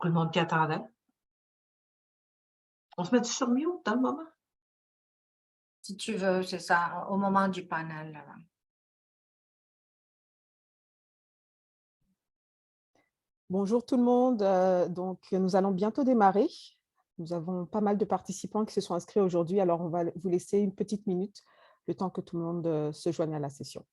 le monde qui attendait. On se met sur mute dans le moment? Si tu veux, c'est ça, au moment du panel. Bonjour tout le monde, donc nous allons bientôt démarrer. Nous avons pas mal de participants qui se sont inscrits aujourd'hui, alors on va vous laisser une petite minute, le temps que tout le monde se joigne à la session.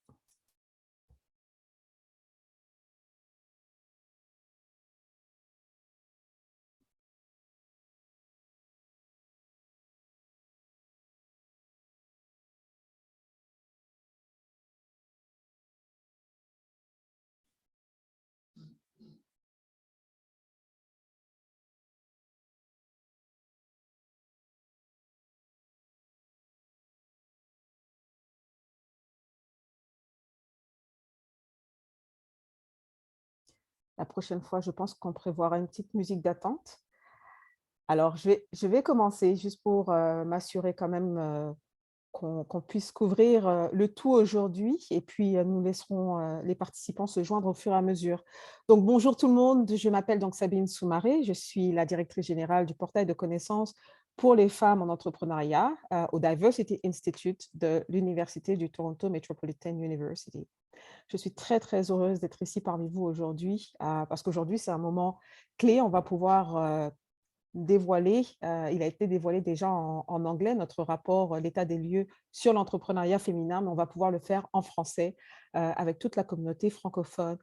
La prochaine fois, je pense qu'on prévoira une petite musique d'attente. Alors, je vais commencer juste pour m'assurer quand même qu'on puisse couvrir le tout aujourd'hui et puis nous laisserons les participants se joindre au fur et à mesure. Donc, bonjour tout le monde, je m'appelle donc Sabine Soumaré, je suis la directrice générale du portail de connaissances pour les femmes en entrepreneuriat au Diversity Institute de l'Université du Toronto Metropolitan University. Je suis très, très heureuse d'être ici parmi vous aujourd'hui parce qu'aujourd'hui, c'est un moment clé. On va pouvoir dévoilé, il a été dévoilé déjà en anglais, notre rapport L'état des lieux sur l'entrepreneuriat féminin, mais on va pouvoir le faire en français avec toute la communauté francophone,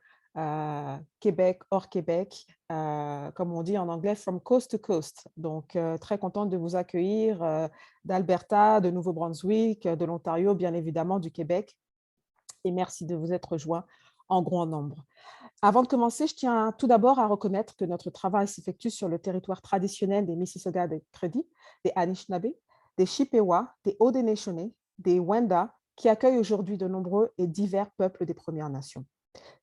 Québec, hors Québec, comme on dit en anglais, from coast to coast. Donc, très contente de vous accueillir d'Alberta, de Nouveau-Brunswick, de l'Ontario, bien évidemment, du Québec. Et merci de vous être joints en grand nombre. Avant de commencer, je tiens tout d'abord à reconnaître que notre travail s'effectue sur le territoire traditionnel des Mississauga des Crédits, des Anishinaabe, des Chippewa, des Haudenosaunee, des Wendat, qui accueillent aujourd'hui de nombreux et divers peuples des Premières Nations,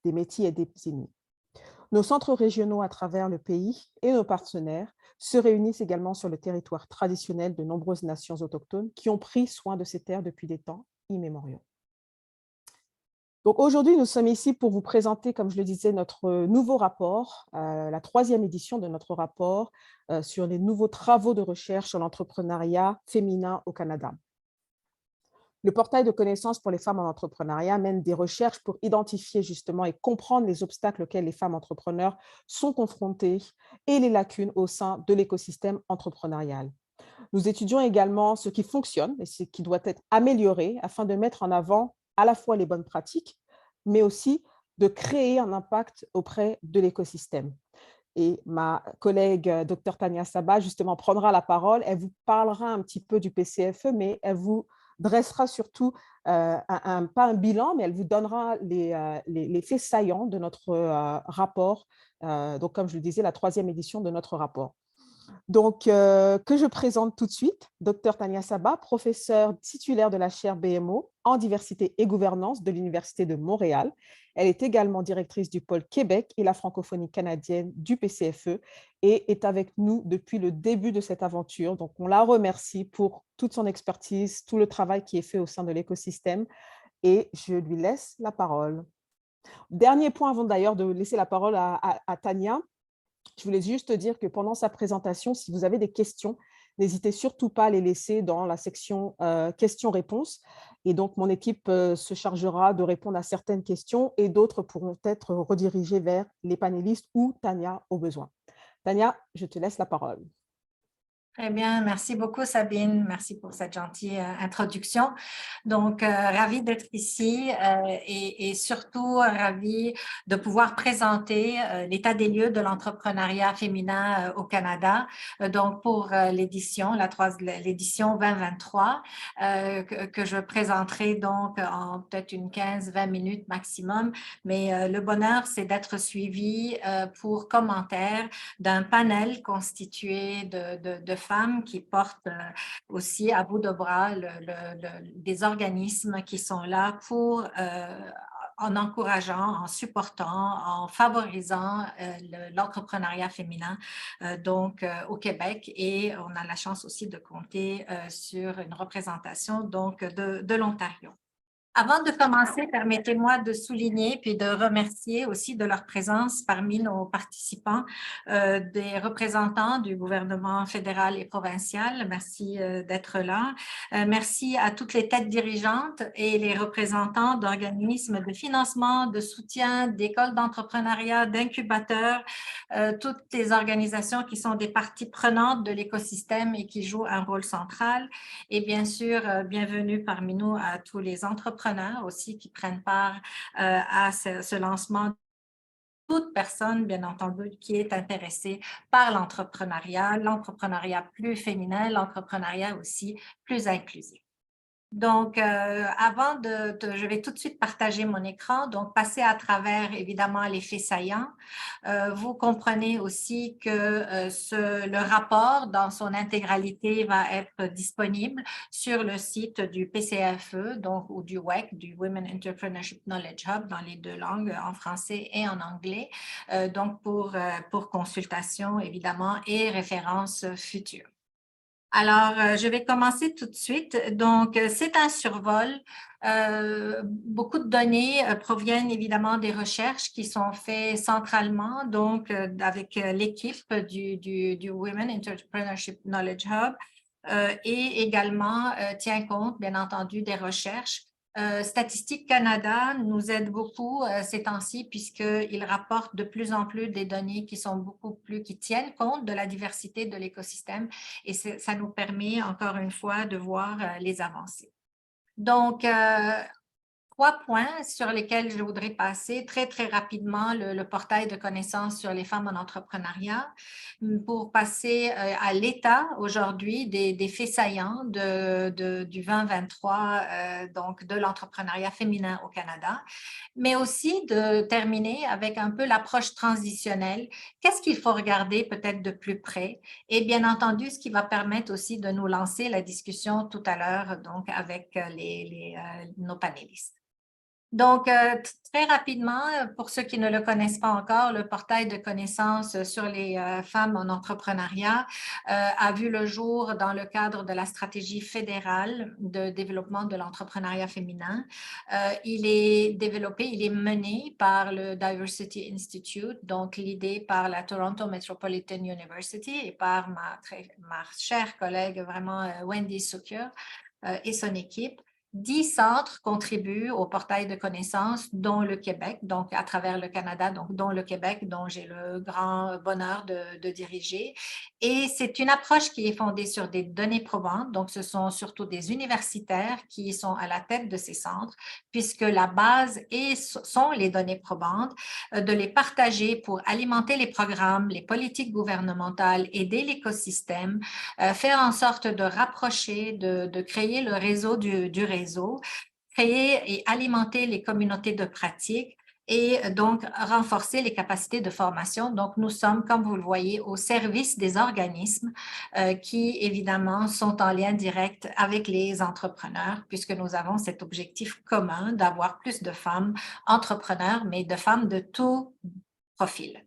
des Métis et des Inuits. Nos centres régionaux à travers le pays et nos partenaires se réunissent également sur le territoire traditionnel de nombreuses nations autochtones qui ont pris soin de ces terres depuis des temps immémoriaux. Donc aujourd'hui, nous sommes ici pour vous présenter, comme je le disais, notre nouveau rapport, la 3e édition de notre rapport sur les nouveaux travaux de recherche sur l'entrepreneuriat féminin au Canada. Le portail de connaissances pour les femmes en entrepreneuriat mène des recherches pour identifier justement et comprendre les obstacles auxquels les femmes entrepreneurs sont confrontées et les lacunes au sein de l'écosystème entrepreneurial. Nous étudions également ce qui fonctionne et ce qui doit être amélioré afin de mettre en avant à la fois les bonnes pratiques, mais aussi de créer un impact auprès de l'écosystème. Et ma collègue Dr Tania Saba, justement, prendra la parole. Elle vous parlera un petit peu du PCFE, mais elle vous dressera surtout, pas un bilan, mais elle vous donnera les faits saillants de notre rapport. Donc, comme je le disais, la 3e édition de notre rapport. Donc, que je présente tout de suite, Dr Tania Saba, professeure titulaire de la chaire BMO en diversité et gouvernance de l'Université de Montréal. Elle est également directrice du pôle Québec et la francophonie canadienne du PCFE et est avec nous depuis le début de cette aventure. Donc, on la remercie pour toute son expertise, tout le travail qui est fait au sein de l'écosystème et je lui laisse la parole. Dernier point avant d'ailleurs de laisser la parole à Tania. Je voulais juste dire que pendant sa présentation, si vous avez des questions, n'hésitez surtout pas à les laisser dans la section questions-réponses. Et donc, mon équipe se chargera de répondre à certaines questions et d'autres pourront être redirigées vers les panélistes ou Tania au besoin. Tania, je te laisse la parole. Très bien, merci beaucoup Sabine, merci pour cette gentille introduction. Donc, ravie d'être ici et surtout ravie de pouvoir présenter l'état des lieux de l'entrepreneuriat féminin au Canada. Donc, pour l'édition, l'édition 2023, que je présenterai donc en peut-être une 15-20 minutes maximum. Mais le bonheur, c'est d'être suivi pour commentaires d'un panel constitué de femmes qui portent aussi à bout de bras des organismes qui sont là pour, en encourageant, en supportant, en favorisant l'entrepreneuriat féminin au Québec. Et on a la chance aussi de compter sur une représentation donc de l'Ontario. Avant de commencer, permettez-moi de souligner puis de remercier aussi de leur présence parmi nos participants, des représentants du gouvernement fédéral et provincial. Merci d'être là. Merci à toutes les têtes dirigeantes et les représentants d'organismes de financement, de soutien, d'écoles d'entrepreneuriat, d'incubateurs, toutes les organisations qui sont des parties prenantes de l'écosystème et qui jouent un rôle central. Et bien sûr, bienvenue parmi nous à tous les entrepreneurs aussi qui prennent part à ce lancement. Toute personne, bien entendu, qui est intéressée par l'entrepreneuriat plus féminin, l'entrepreneuriat aussi plus inclusif. Donc, je vais tout de suite partager mon écran, donc passer à travers évidemment les faits saillants. Vous comprenez aussi que le rapport dans son intégralité va être disponible sur le site du PCFE, donc, ou du WEC, du Women Entrepreneurship Knowledge Hub, dans les deux langues, en français et en anglais, donc pour consultation évidemment et références futures. Alors, je vais commencer tout de suite. Donc, c'est un survol. Beaucoup de données proviennent évidemment des recherches qui sont faites centralement, donc avec l'équipe du Women Entrepreneurship Knowledge Hub et également tient compte, bien entendu, des recherches. Statistique Canada nous aide beaucoup ces temps-ci puisqu'il rapporte de plus en plus des données qui tiennent compte de la diversité de l'écosystème et ça nous permet encore une fois de voir les avancées. Donc, 3 points sur lesquels je voudrais passer très rapidement, le portail de connaissances sur les femmes en entrepreneuriat, pour passer à l'état aujourd'hui des faits saillants du 2023, donc de l'entrepreneuriat féminin au Canada, mais aussi de terminer avec un peu l'approche transitionnelle. Qu'est-ce qu'il faut regarder peut-être de plus près? Et bien entendu, ce qui va permettre aussi de nous lancer la discussion tout à l'heure, donc avec nos panélistes. Donc, très rapidement, pour ceux qui ne le connaissent pas encore, le portail de connaissances sur les femmes en entrepreneuriat a vu le jour dans le cadre de la stratégie fédérale de développement de l'entrepreneuriat féminin. Il est mené par le Diversity Institute, donc l'idée par la Toronto Metropolitan University et par ma chère collègue vraiment Wendy Sucure et son équipe. 10 centres contribuent au portail de connaissances, dont le Québec, donc à travers le Canada, donc dont le Québec, dont j'ai le grand bonheur de diriger. Et c'est une approche qui est fondée sur des données probantes, donc ce sont surtout des universitaires qui sont à la tête de ces centres, puisque la base sont les données probantes, de les partager pour alimenter les programmes, les politiques gouvernementales, aider l'écosystème, faire en sorte de rapprocher, de créer le réseau du réseau, créer et alimenter les communautés de pratique et donc renforcer les capacités de formation. Donc, nous sommes, comme vous le voyez, au service des organismes qui, évidemment, sont en lien direct avec les entrepreneurs, puisque nous avons cet objectif commun d'avoir plus de femmes entrepreneurs, mais de femmes de tout profil.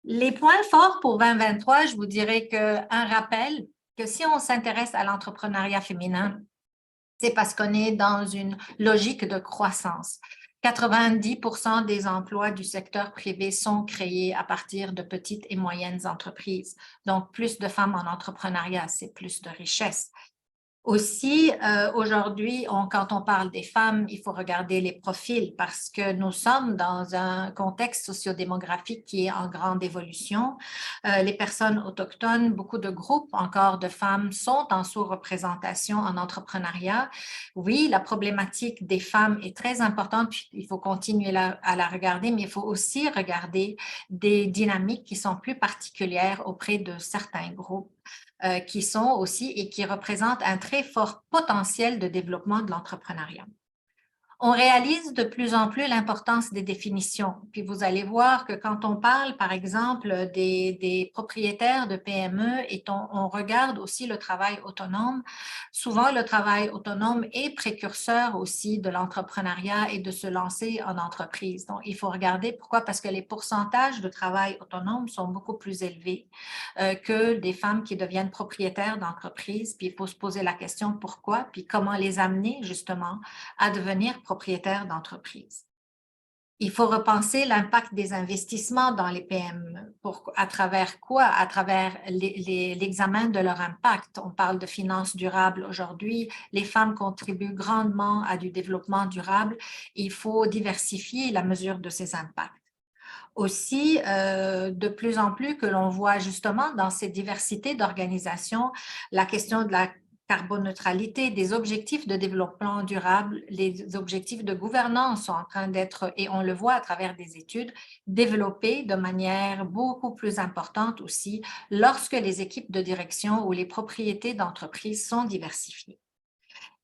Les points forts pour 2023, je vous dirais qu'un rappel, que si on s'intéresse à l'entrepreneuriat féminin, c'est parce qu'on est dans une logique de croissance. 90% des emplois du secteur privé sont créés à partir de petites et moyennes entreprises. Donc, plus de femmes en entrepreneuriat, c'est plus de richesse. Aussi, aujourd'hui, quand on parle des femmes, il faut regarder les profils parce que nous sommes dans un contexte sociodémographique qui est en grande évolution. Les personnes autochtones, beaucoup de groupes encore de femmes sont en sous-représentation en entrepreneuriat. Oui, la problématique des femmes est très importante, puis il faut continuer à la regarder, mais il faut aussi regarder des dynamiques qui sont plus particulières auprès de certains groupes. Qui sont aussi et qui représentent un très fort potentiel de développement de l'entrepreneuriat. On réalise de plus en plus l'importance des définitions. Puis vous allez voir que quand on parle, par exemple, des propriétaires de PME et on regarde aussi le travail autonome, souvent le travail autonome est précurseur aussi de l'entrepreneuriat et de se lancer en entreprise. Donc, il faut regarder pourquoi, parce que les pourcentages de travail autonome sont beaucoup plus élevés que des femmes qui deviennent propriétaires d'entreprises. Puis il faut se poser la question pourquoi, puis comment les amener justement à devenir propriétaires d'entreprises. Il faut repenser l'impact des investissements dans les PME. À travers quoi? À travers l'examen de leur impact. On parle de finances durables aujourd'hui. Les femmes contribuent grandement à du développement durable. Il faut diversifier la mesure de ces impacts. Aussi, de plus en plus que l'on voit justement dans cette diversité d'organisations, la question de la carboneutralité, des objectifs de développement durable, les objectifs de gouvernance sont en train d'être, et on le voit à travers des études, développés de manière beaucoup plus importante aussi lorsque les équipes de direction ou les propriétés d'entreprise sont diversifiées.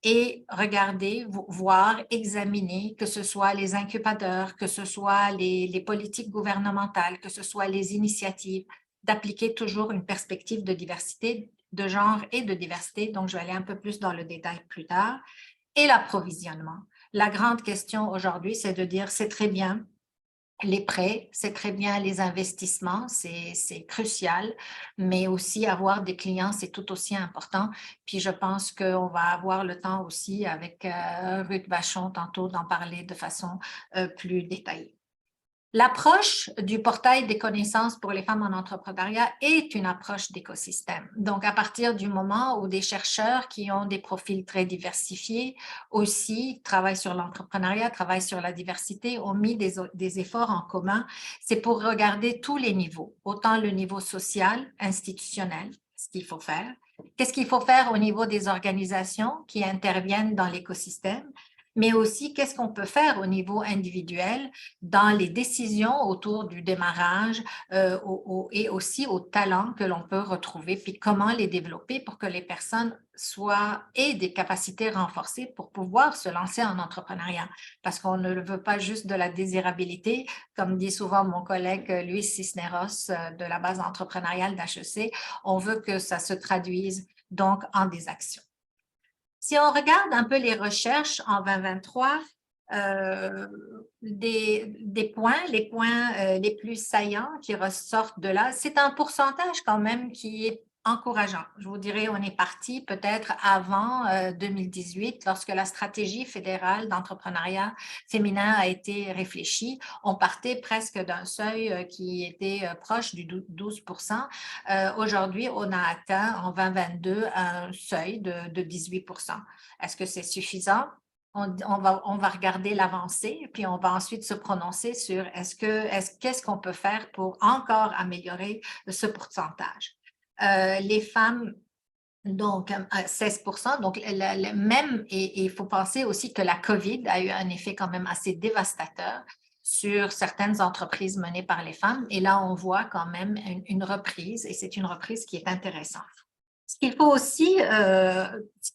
Et regarder, voir, examiner, que ce soit les incubateurs, que ce soit les politiques gouvernementales, que ce soit les initiatives, d'appliquer toujours une perspective de diversité de genre et de diversité. Donc, je vais aller un peu plus dans le détail plus tard. Et l'approvisionnement. La grande question aujourd'hui, c'est de dire, c'est très bien, les prêts, c'est très bien les investissements, c'est crucial, mais aussi avoir des clients, c'est tout aussi important. Puis je pense qu'on va avoir le temps aussi avec Ruth Vachon tantôt d'en parler de façon plus détaillée. L'approche du portail des connaissances pour les femmes en entrepreneuriat est une approche d'écosystème. Donc, à partir du moment où des chercheurs qui ont des profils très diversifiés aussi travaillent sur l'entrepreneuriat, travaillent sur la diversité, ont mis des efforts en commun, c'est pour regarder tous les niveaux, autant le niveau social, institutionnel, ce qu'il faut faire, qu'est-ce qu'il faut faire au niveau des organisations qui interviennent dans l'écosystème, mais aussi qu'est-ce qu'on peut faire au niveau individuel dans les décisions autour du démarrage et aussi aux talents que l'on peut retrouver, puis comment les développer pour que les personnes aient des capacités renforcées pour pouvoir se lancer en entrepreneuriat. Parce qu'on ne veut pas juste de la désirabilité, comme dit souvent mon collègue Luis Cisneros de la base entrepreneuriale d'HEC, on veut que ça se traduise donc en des actions. Si on regarde un peu les recherches en 2023, les points les plus saillants qui ressortent de là, c'est un pourcentage quand même qui est encourageant. Je vous dirais, on est parti peut-être avant 2018, lorsque la stratégie fédérale d'entrepreneuriat féminin a été réfléchie. On partait presque d'un seuil qui était proche du 12%. Aujourd'hui, on a atteint en 2022 un seuil de 18%. Est-ce que c'est suffisant? On va regarder l'avancée, puis on va ensuite se prononcer sur qu'est-ce qu'on peut faire pour encore améliorer ce pourcentage. Les femmes, donc 16%, donc même, et il faut penser aussi que la COVID a eu un effet quand même assez dévastateur sur certaines entreprises menées par les femmes, et là on voit quand même une reprise, et c'est une reprise qui est intéressante. Ce qu'il faut aussi,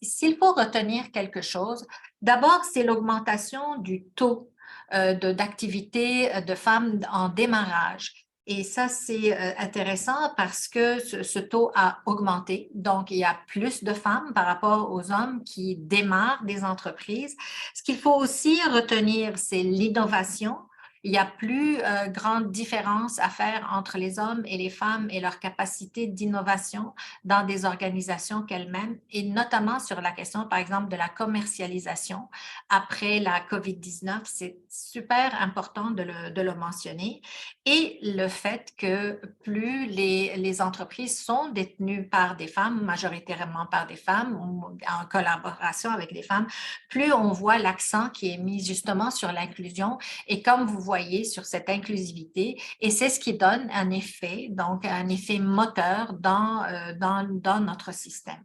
s'il faut retenir quelque chose, d'abord, c'est l'augmentation du taux d'activité de femmes en démarrage. Et ça, c'est intéressant parce que ce taux a augmenté. Donc, il y a plus de femmes par rapport aux hommes qui démarrent des entreprises. Ce qu'il faut aussi retenir, c'est l'innovation. Il y a plus grande différence à faire entre les hommes et les femmes et leur capacité d'innovation dans des organisations qu'elles-mêmes, et notamment sur la question, par exemple, de la commercialisation après la COVID-19. C'est super important de le mentionner. Et le fait que plus les entreprises sont détenues par des femmes, majoritairement par des femmes, ou en collaboration avec des femmes, plus on voit l'accent qui est mis justement sur l'inclusion. Et comme vous voyez sur cette inclusivité, et c'est ce qui donne un effet, donc un effet moteur dans notre système.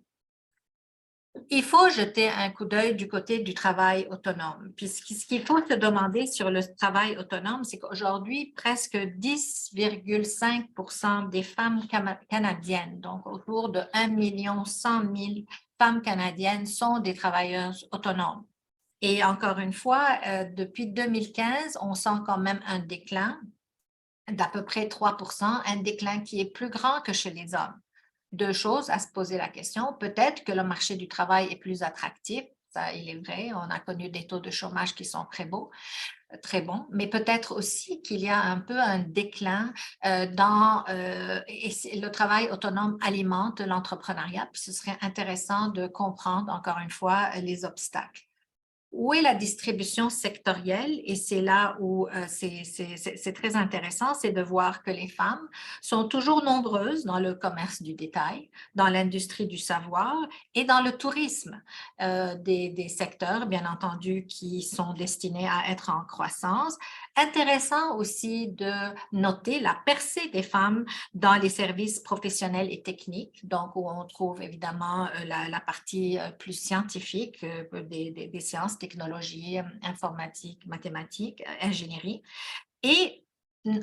Il faut jeter un coup d'œil du côté du travail autonome. Puis ce qu'il faut se demander sur le travail autonome, c'est qu'aujourd'hui, presque 10,5% des femmes canadiennes, donc autour de 1,1 million femmes canadiennes, sont des travailleuses autonomes. Et encore une fois, depuis 2015, on sent quand même un déclin d'à peu près 3%, un déclin qui est plus grand que chez les hommes. Deux choses à se poser la question. Peut-être que le marché du travail est plus attractif. Ça, il est vrai, on a connu des taux de chômage qui sont très bons, très bons, mais peut-être aussi qu'il y a un peu un déclin et le travail autonome alimente l'entrepreneuriat. Puis ce serait intéressant de comprendre, encore une fois, les obstacles. où est la distribution sectorielle? Et c'est là où c'est très intéressant, c'est de voir que les femmes sont toujours nombreuses dans le commerce du détail, dans l'industrie du savoir et dans le tourisme, des secteurs, bien entendu, qui sont destinés à être en croissance. Intéressant aussi de noter la percée des femmes dans les services professionnels et techniques, donc où on trouve évidemment la partie plus scientifique des sciences, technologies, informatique, mathématiques, ingénierie. Et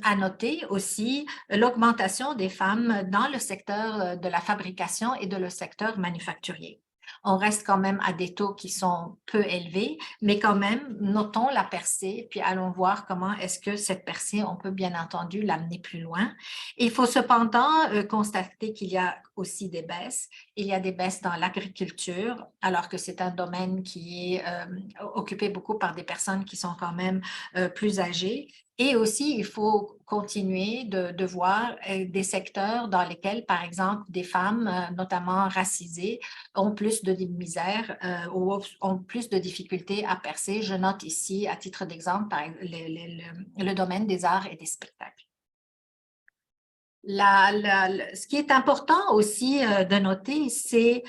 à noter aussi l'augmentation des femmes dans le secteur de la fabrication et de le secteur manufacturier. On reste quand même à des taux qui sont peu élevés, mais quand même, notons la percée, puis allons voir comment est-ce que cette percée, on peut bien entendu l'amener plus loin. Il faut cependant constater qu'il y a aussi des baisses. Il y a des baisses dans l'agriculture, alors que c'est un domaine qui est occupé beaucoup par des personnes qui sont quand même plus âgées. Et aussi, il faut continuer de voir des secteurs dans lesquels, par exemple, des femmes, notamment racisées, ont plus de misère ou ont plus de difficultés à percer. Je note ici, à titre d'exemple, le domaine des arts et des spectacles. Ce qui est important aussi de noter, c'est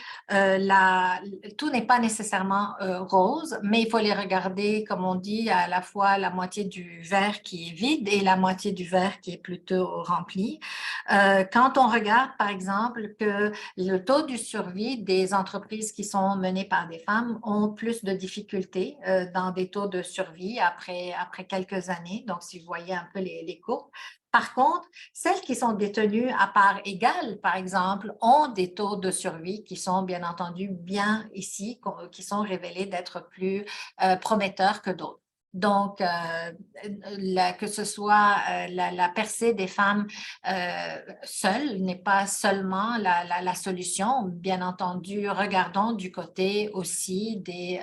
tout n'est pas nécessairement rose, mais il faut les regarder, comme on dit, à la fois la moitié du verre qui est vide et la moitié du verre qui est plutôt rempli. Quand on regarde, par exemple, que le taux de survie des entreprises qui sont menées par des femmes ont plus de difficultés dans des taux de survie après quelques années, donc si vous voyez un peu les courbes. Par contre, celles qui sont détenues à part égale, par exemple, ont des taux de survie qui sont bien entendu bien ici, qui sont révélés d'être plus prometteurs que d'autres. Donc, que ce soit la percée des femmes seules n'est pas seulement la solution. Bien entendu, regardons du côté aussi du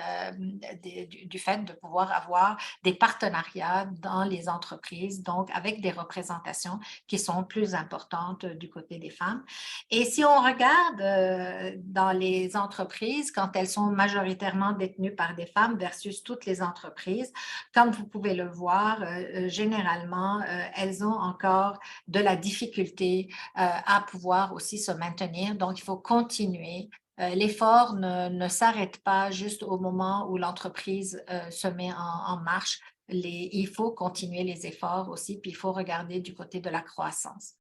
fait de pouvoir avoir des partenariats dans les entreprises, donc avec des représentations qui sont plus importantes du côté des femmes. Et si on regarde dans les entreprises, quand elles sont majoritairement détenues par des femmes versus toutes les entreprises, comme vous pouvez le voir, généralement, elles ont encore de la difficulté à pouvoir aussi se maintenir. Donc, il faut continuer. L'effort ne s'arrête pas juste au moment où l'entreprise se met en marche. Il faut continuer les efforts aussi, puis il faut regarder du côté de la croissance.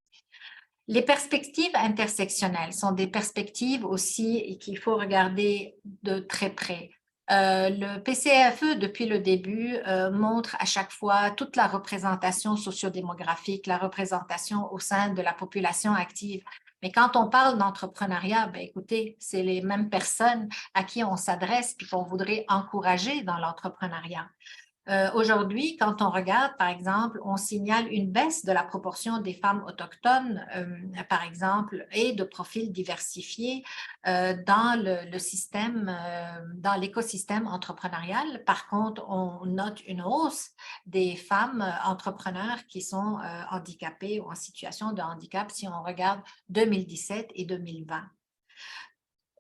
Les perspectives intersectionnelles sont des perspectives aussi qu'il faut regarder de très près. Le PCAFE, depuis le début, montre à chaque fois toute la représentation sociodémographique, la représentation au sein de la population active. Mais quand on parle d'entrepreneuriat, ben écoutez, c'est les mêmes personnes à qui on s'adresse et qu'on voudrait encourager dans l'entrepreneuriat. Aujourd'hui, quand on regarde, par exemple, on signale une baisse de la proportion des femmes autochtones, par exemple, et de profils diversifiés dans le système, dans l'écosystème entrepreneurial. Par contre, on note une hausse des femmes entrepreneurs qui sont handicapées ou en situation de handicap si on regarde 2017 et 2020.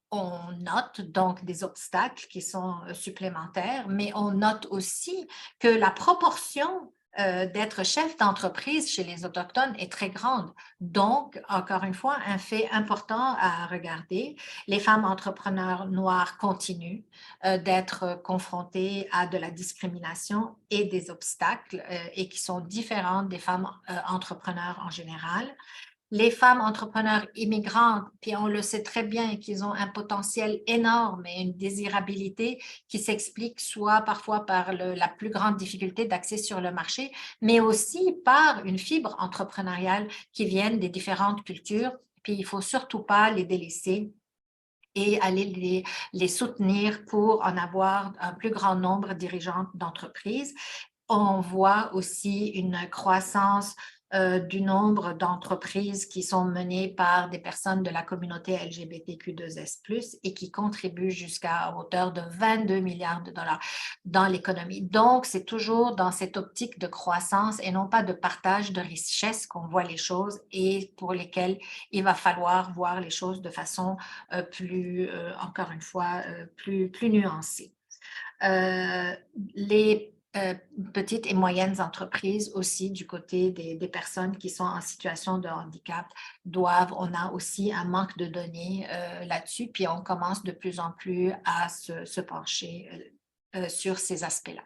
On note donc des obstacles qui sont supplémentaires, mais on note aussi que la proportion d'être chef d'entreprise chez les Autochtones est très grande. Donc, encore une fois, un fait important à regarder, les femmes entrepreneurs noires continuent d'être confrontées à de la discrimination et des obstacles et qui sont différentes des femmes entrepreneurs en général. Les femmes entrepreneurs immigrantes, puis on le sait très bien qu'ils ont un potentiel énorme et une désirabilité qui s'explique soit parfois par la plus grande difficulté d'accès sur le marché, mais aussi par une fibre entrepreneuriale qui vient des différentes cultures. Puis il ne faut surtout pas les délaisser et aller les soutenir pour en avoir un plus grand nombre de dirigeantes d'entreprises. On voit aussi une croissance du nombre d'entreprises qui sont menées par des personnes de la communauté LGBTQ2S+, et qui contribuent jusqu'à hauteur de 22 milliards de dollars dans l'économie. Donc, c'est toujours dans cette optique de croissance et non pas de partage de richesse qu'on voit les choses et pour lesquelles il va falloir voir les choses de façon plus, encore une fois, plus nuancée. Les petites et moyennes entreprises aussi du côté des personnes qui sont en situation de handicap on a aussi un manque de données là-dessus, puis on commence de plus en plus à se pencher sur ces aspects-là.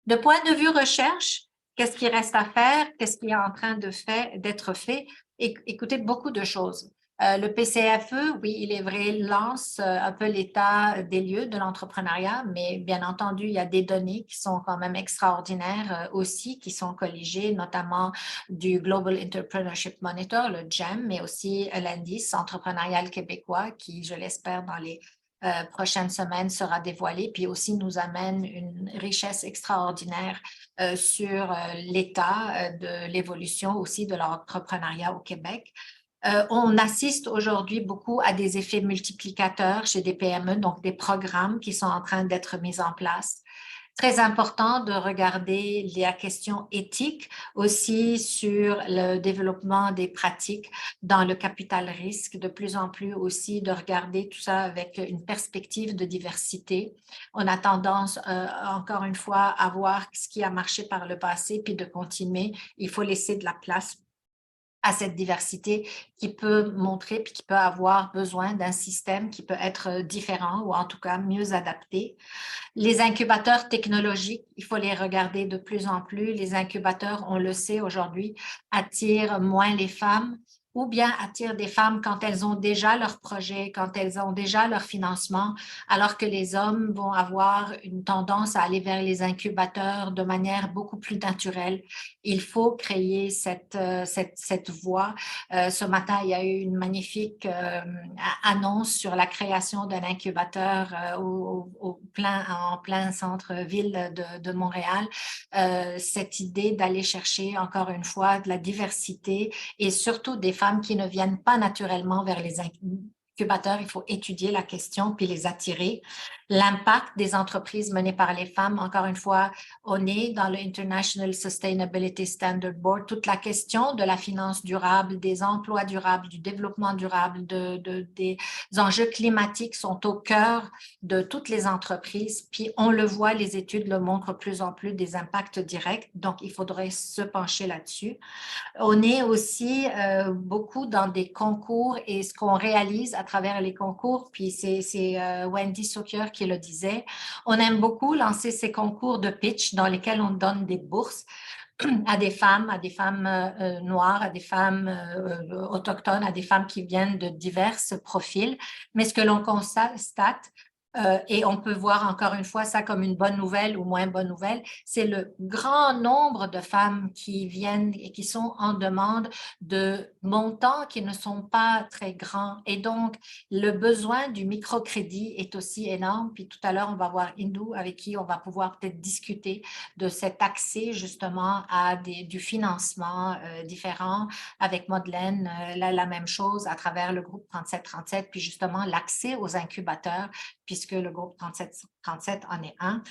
De point de vue recherche, qu'est-ce qui reste à faire? Qu'est-ce qui est en train d'être fait? Écoutez, beaucoup de choses. Le PCFE, oui, il est vrai, lance un peu l'état des lieux de l'entrepreneuriat, mais bien entendu, il y a des données qui sont quand même extraordinaires aussi, qui sont colligées, notamment du Global Entrepreneurship Monitor, le GEM, mais aussi l'indice entrepreneurial québécois, qui, je l'espère, dans les prochaines semaines sera dévoilé, puis aussi nous amène une richesse extraordinaire sur l'état de l'évolution aussi de l'entrepreneuriat au Québec. On assiste aujourd'hui beaucoup à des effets multiplicateurs chez des PME, donc des programmes qui sont en train d'être mis en place. Très important de regarder la question éthique aussi sur le développement des pratiques dans le capital risque, de plus en plus aussi de regarder tout ça avec une perspective de diversité. On a tendance, encore une fois, à voir ce qui a marché par le passé, puis de continuer. Il faut laisser de la place à cette diversité qui peut montrer puis qui peut avoir besoin d'un système qui peut être différent ou en tout cas mieux adapté. Les incubateurs technologiques, il faut les regarder de plus en plus. Les incubateurs, on le sait aujourd'hui, attirent moins les femmes ou bien attirent des femmes quand elles ont déjà leur projet, quand elles ont déjà leur financement, alors que les hommes vont avoir une tendance à aller vers les incubateurs de manière beaucoup plus naturelle. Il faut créer cette voie. Ce matin, il y a eu une magnifique annonce sur la création d'un incubateur en plein centre-ville de Montréal. Cette idée d'aller chercher, encore une fois, de la diversité et surtout des femmes qui ne viennent pas naturellement vers les incubateurs. Il faut étudier la question puis les attirer. L'impact des entreprises menées par les femmes, encore une fois, on est dans le International Sustainability Standard Board, toute la question de la finance durable, des emplois durables, du développement durable, des enjeux climatiques sont au cœur de toutes les entreprises. Puis on le voit, les études le montrent plus en plus des impacts directs, donc il faudrait se pencher là-dessus. On est aussi beaucoup dans des concours et ce qu'on réalise à travers les concours, puis c'est Wendy Sokier qui le disait, on aime beaucoup lancer ces concours de pitch dans lesquels on donne des bourses à des femmes noires, à des femmes autochtones, à des femmes qui viennent de divers profils. Mais ce que l'on constate, et on peut voir encore une fois ça comme une bonne nouvelle ou moins bonne nouvelle, c'est le grand nombre de femmes qui viennent et qui sont en demande de montants qui ne sont pas très grands. Et donc, le besoin du microcrédit est aussi énorme. Puis tout à l'heure, on va voir Indou avec qui on va pouvoir peut-être discuter de cet accès justement à du financement différent. Avec Madeleine, la même chose à travers le groupe 3737, puis justement l'accès aux incubateurs, puisque le groupe 3737 en est un.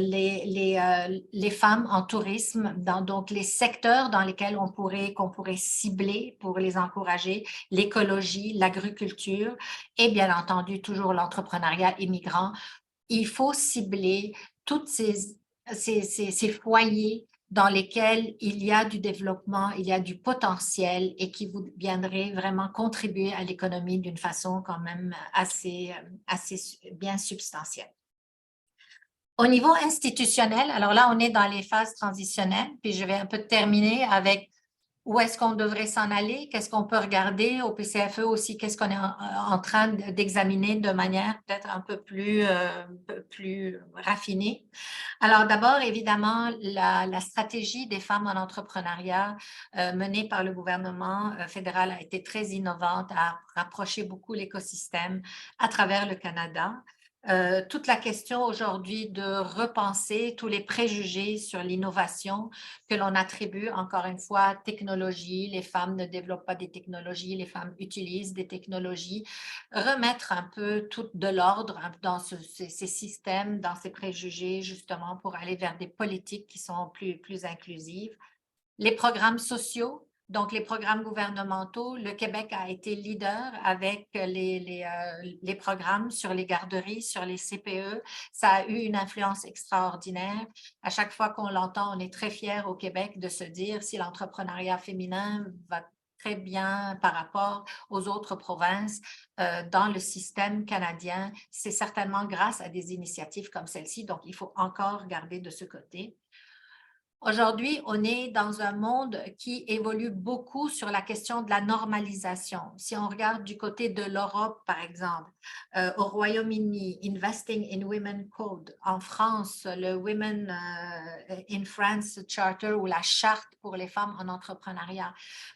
Les femmes en tourisme, donc les secteurs dans lesquels qu'on pourrait cibler pour les encourager, l'écologie, l'agriculture et bien entendu toujours l'entrepreneuriat immigrant. Il faut cibler tous ces foyers dans lesquels il y a du développement, il y a du potentiel et qui vous viendraient vraiment contribuer à l'économie d'une façon quand même assez bien substantielle. Au niveau institutionnel, alors là, on est dans les phases transitionnelles, puis je vais un peu terminer avec où est-ce qu'on devrait s'en aller, qu'est-ce qu'on peut regarder au PCFE aussi, qu'est-ce qu'on est en train d'examiner de manière peut-être un peu plus raffinée. Alors d'abord, évidemment, la stratégie des femmes en entrepreneuriat menée par le gouvernement fédéral a été très innovante, a rapproché beaucoup l'écosystème à travers le Canada. Toute la question aujourd'hui de repenser tous les préjugés sur l'innovation que l'on attribue, encore une fois, technologie, les femmes ne développent pas des technologies, les femmes utilisent des technologies, remettre un peu tout de l'ordre dans ces systèmes, dans ces préjugés, justement pour aller vers des politiques qui sont plus inclusives. Les programmes sociaux, Donc, les programmes gouvernementaux, le Québec a été leader avec les programmes sur les garderies, sur les CPE. Ça a eu une influence extraordinaire. À chaque fois qu'on l'entend, on est très fiers au Québec de se dire si l'entrepreneuriat féminin va très bien par rapport aux autres provinces dans le système canadien. C'est certainement grâce à des initiatives comme celle-ci, donc il faut encore garder de ce côté. Aujourd'hui, on est dans un monde qui évolue beaucoup sur la question de la normalisation. Si on regarde du côté de l'Europe, par exemple, au Royaume-Uni, Investing in Women Code, en France, le Women in France Charter ou la charte pour les femmes en entrepreneuriat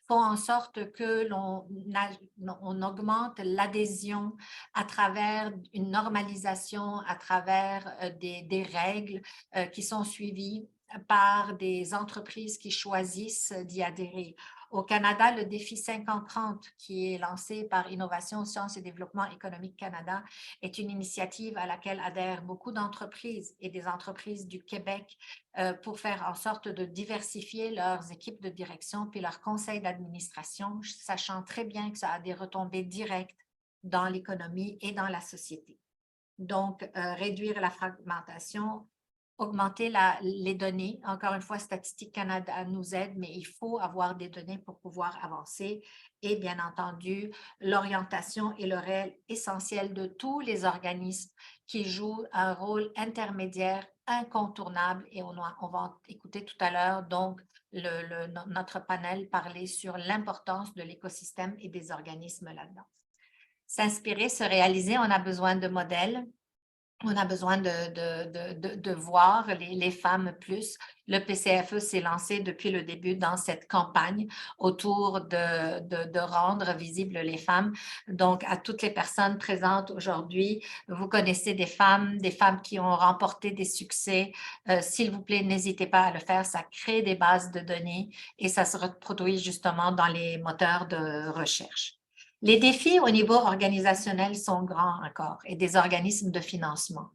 font en sorte que on augmente l'adhésion à travers une normalisation, à travers des règles qui sont suivies par des entreprises qui choisissent d'y adhérer. Au Canada, le défi 50-30 qui est lancé par Innovation, Sciences et Développement économique Canada est une initiative à laquelle adhèrent beaucoup d'entreprises et des entreprises du Québec pour faire en sorte de diversifier leurs équipes de direction puis leurs conseils d'administration, sachant très bien que ça a des retombées directes dans l'économie et dans la société. Donc, réduire la fragmentation, augmenter les données. Encore une fois, Statistique Canada nous aide, mais il faut avoir des données pour pouvoir avancer. Et bien entendu, l'orientation est le réel essentiel de tous les organismes qui jouent un rôle intermédiaire incontournable. Et on va écouter tout à l'heure donc notre panel parler sur l'importance de l'écosystème et des organismes là-dedans. S'inspirer, se réaliser, on a besoin de modèles. On a besoin de voir les femmes plus. Le PCFE s'est lancé depuis le début dans cette campagne autour de rendre visibles les femmes. Donc, à toutes les personnes présentes aujourd'hui, vous connaissez des femmes qui ont remporté des succès. S'il vous plaît, n'hésitez pas à le faire. Ça crée des bases de données et ça se reproduit justement dans les moteurs de recherche. Les défis au niveau organisationnel sont grands encore et des organismes de financement.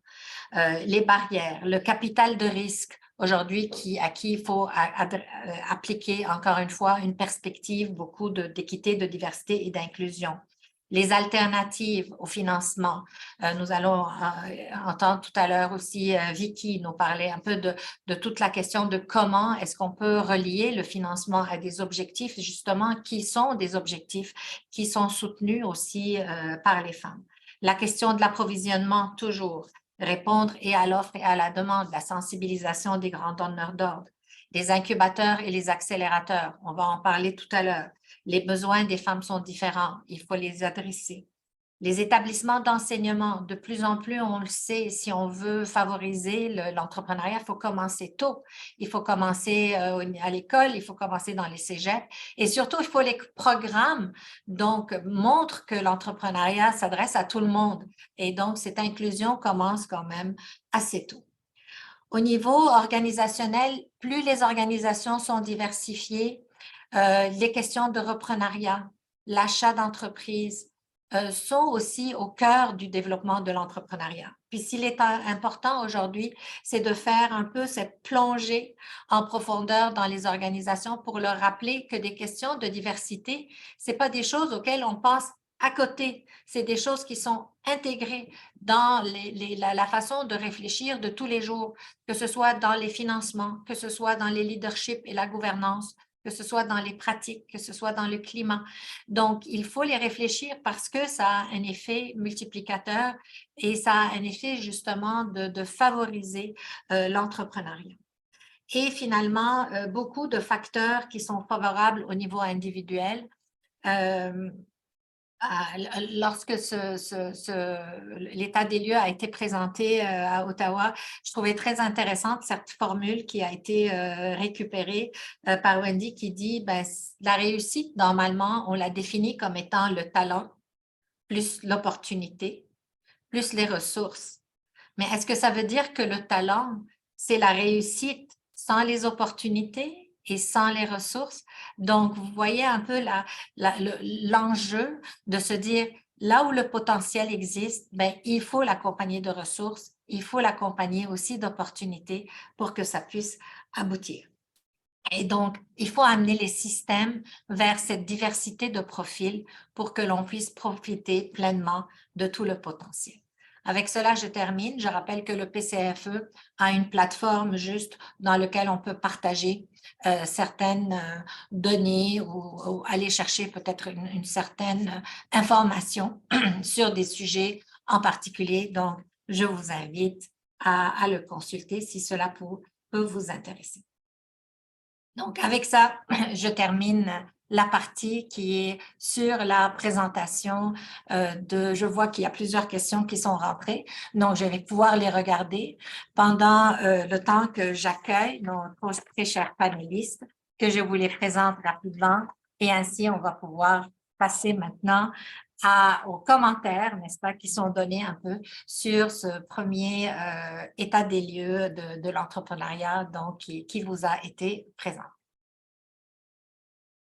Les barrières, le capital de risque aujourd'hui à qui il faut appliquer encore une fois une perspective beaucoup d'équité, de diversité et d'inclusion. Les alternatives au financement. Nous allons entendre tout à l'heure aussi Vicky nous parler un peu de toute la question de comment est-ce qu'on peut relier le financement à des objectifs, justement, qui sont des objectifs qui sont soutenus aussi par les femmes. La question de l'approvisionnement, toujours, répondre et à l'offre et à la demande, la sensibilisation des grands donneurs d'ordre. Les incubateurs et les accélérateurs, on va en parler tout à l'heure. Les besoins des femmes sont différents, il faut les adresser. Les établissements d'enseignement, de plus en plus, on le sait, si on veut favoriser l'entrepreneuriat, il faut commencer tôt. Il faut commencer à l'école, il faut commencer dans les cégeps et surtout, il faut les programmes donc montrent que l'entrepreneuriat s'adresse à tout le monde et donc cette inclusion commence quand même assez tôt. Au niveau organisationnel, plus les organisations sont diversifiées, les questions de reprenariat, l'achat d'entreprises sont aussi au cœur du développement de l'entrepreneuriat. Puis s'il est important aujourd'hui, c'est de faire un peu cette plongée en profondeur dans les organisations pour leur rappeler que des questions de diversité, ce n'est pas des choses auxquelles on passe à côté, c'est des choses qui sont intégrées dans la façon de réfléchir de tous les jours, que ce soit dans les financements, que ce soit dans les leaderships et la gouvernance, que ce soit dans les pratiques, que ce soit dans le climat. Donc, il faut les réfléchir parce que ça a un effet multiplicateur et ça a un effet justement de favoriser l'entrepreneuriat. Et finalement, beaucoup de facteurs qui sont favorables au niveau individuel. Lorsque l'état des lieux a été présenté à Ottawa, je trouvais très intéressante cette formule qui a été récupérée par Wendy qui dit la réussite, normalement, on la définit comme étant le talent plus l'opportunité, plus les ressources. Mais est-ce que ça veut dire que le talent, c'est la réussite sans les opportunités et sans les ressources? Donc, vous voyez un peu l'enjeu de se dire, là où le potentiel existe, il faut l'accompagner de ressources, il faut l'accompagner aussi d'opportunités pour que ça puisse aboutir. Et donc, il faut amener les systèmes vers cette diversité de profils pour que l'on puisse profiter pleinement de tout le potentiel. Avec cela, je termine. Je rappelle que le PCFE a une plateforme juste dans laquelle on peut partager certaines données ou aller chercher peut-être une certaine information sur des sujets en particulier. Donc, je vous invite à le consulter si cela peut vous intéresser. Donc, avec ça, je termine la partie qui est sur la présentation je vois qu'il y a plusieurs questions qui sont rentrées, donc je vais pouvoir les regarder pendant le temps que j'accueille nos très chers panélistes, que je vous les présente rapidement et ainsi on va pouvoir passer maintenant aux commentaires, n'est-ce pas, qui sont donnés un peu sur ce premier état des lieux de l'entrepreneuriat donc qui vous a été présenté.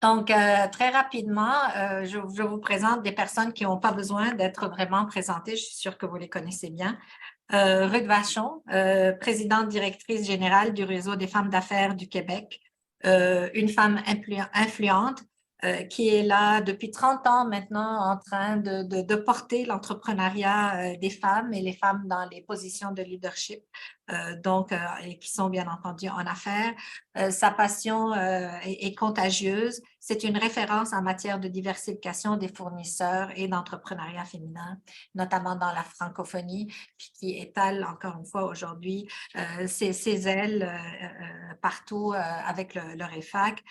Donc, très rapidement, je vous présente des personnes qui n'ont pas besoin d'être vraiment présentées. Je suis sûre que vous les connaissez bien. Ruth Vachon, présidente directrice générale du Réseau des femmes d'affaires du Québec, une femme influente qui est là depuis 30 ans maintenant en train de porter l'entrepreneuriat des femmes et les femmes dans les positions de leadership, et qui sont bien entendu en affaires. Sa passion est contagieuse. C'est une référence en matière de diversification des fournisseurs et d'entrepreneuriat féminin, notamment dans la francophonie, puis qui étale encore une fois aujourd'hui ses ailes partout avec le REFAC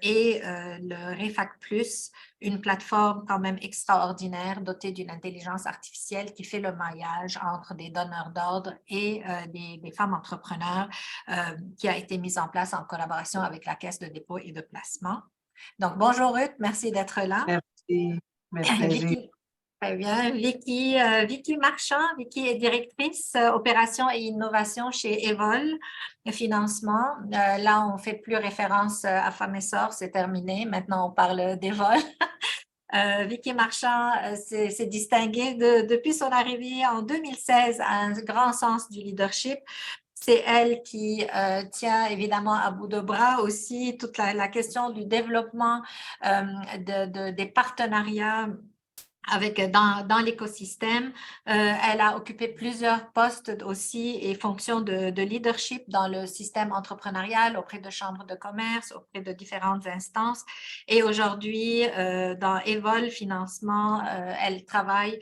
et le REFAC Plus, une plateforme quand même extraordinaire dotée d'une intelligence artificielle qui fait le maillage entre des donneurs d'ordre et des femmes entrepreneurs qui a été mise en place en collaboration avec la Caisse de dépôt et de placement. Donc, bonjour Ruth, merci d'être là. Merci, mes plaisirs. Vicky, très bien. Vicky Marchand, Vicky est directrice opération et innovation chez Evol Financement. Là, on ne fait plus référence à Femmes et Sœurs, c'est terminé. Maintenant, on parle d'Evol. Vicky Marchand s'est distinguée depuis son arrivée en 2016 à un grand sens du leadership. C'est elle qui tient évidemment à bout de bras aussi toute la question du développement des partenariats dans l'écosystème. Elle a occupé plusieurs postes aussi et fonctions de leadership dans le système entrepreneurial auprès de chambres de commerce, auprès de différentes instances. Et aujourd'hui, dans Evol Financement, elle travaille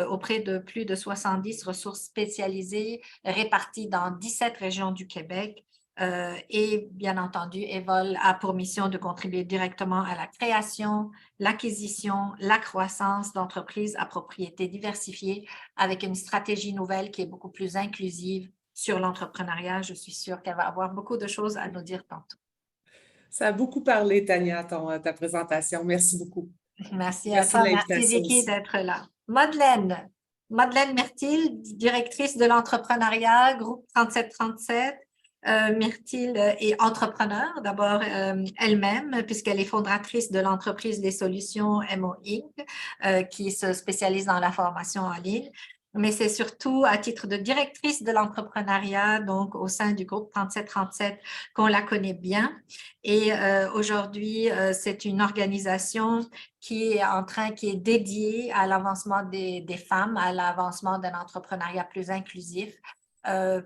auprès de plus de 70 ressources spécialisées réparties dans 17 régions du Québec. Et bien entendu, Evol a pour mission de contribuer directement à la création, l'acquisition, la croissance d'entreprises à propriété diversifiée avec une stratégie nouvelle qui est beaucoup plus inclusive sur l'entrepreneuriat. Je suis sûre qu'elle va avoir beaucoup de choses à nous dire tantôt. Ça a beaucoup parlé, Tania, ta présentation. Merci beaucoup. Merci à toi. Merci Vicky d'être là. Madeleine Myrtil, directrice de l'entrepreneuriat, groupe 3737. Myrtil est entrepreneur, d'abord elle-même, puisqu'elle est fondatrice de l'entreprise des solutions MO Inc., qui se spécialise dans la formation en ligne. Mais c'est surtout à titre de directrice de l'entrepreneuriat, donc au sein du groupe 3737, qu'on la connaît bien. Et aujourd'hui, c'est une organisation qui est dédiée à l'avancement des femmes, à l'avancement d'un entrepreneuriat plus inclusif.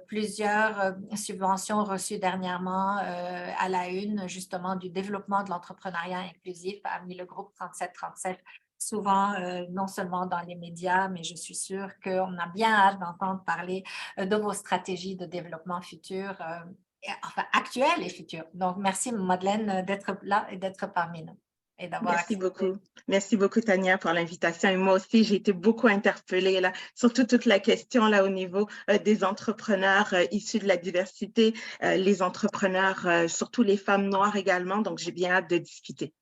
Plusieurs subventions reçues dernièrement à la une, justement, du développement de l'entrepreneuriat inclusif a mis le groupe 3737 souvent, non seulement dans les médias, mais je suis sûre qu'on a bien hâte d'entendre parler de vos stratégies de développement futur, enfin actuelles et futures. Donc, merci Madeleine d'être là et d'être parmi nous. Merci beaucoup. Merci beaucoup, Tania, pour l'invitation. Et moi aussi, j'ai été beaucoup interpellée, là, surtout toute la question là, au niveau des entrepreneurs issus de la diversité, les entrepreneurs, surtout les femmes noires également. Donc, j'ai bien hâte de discuter.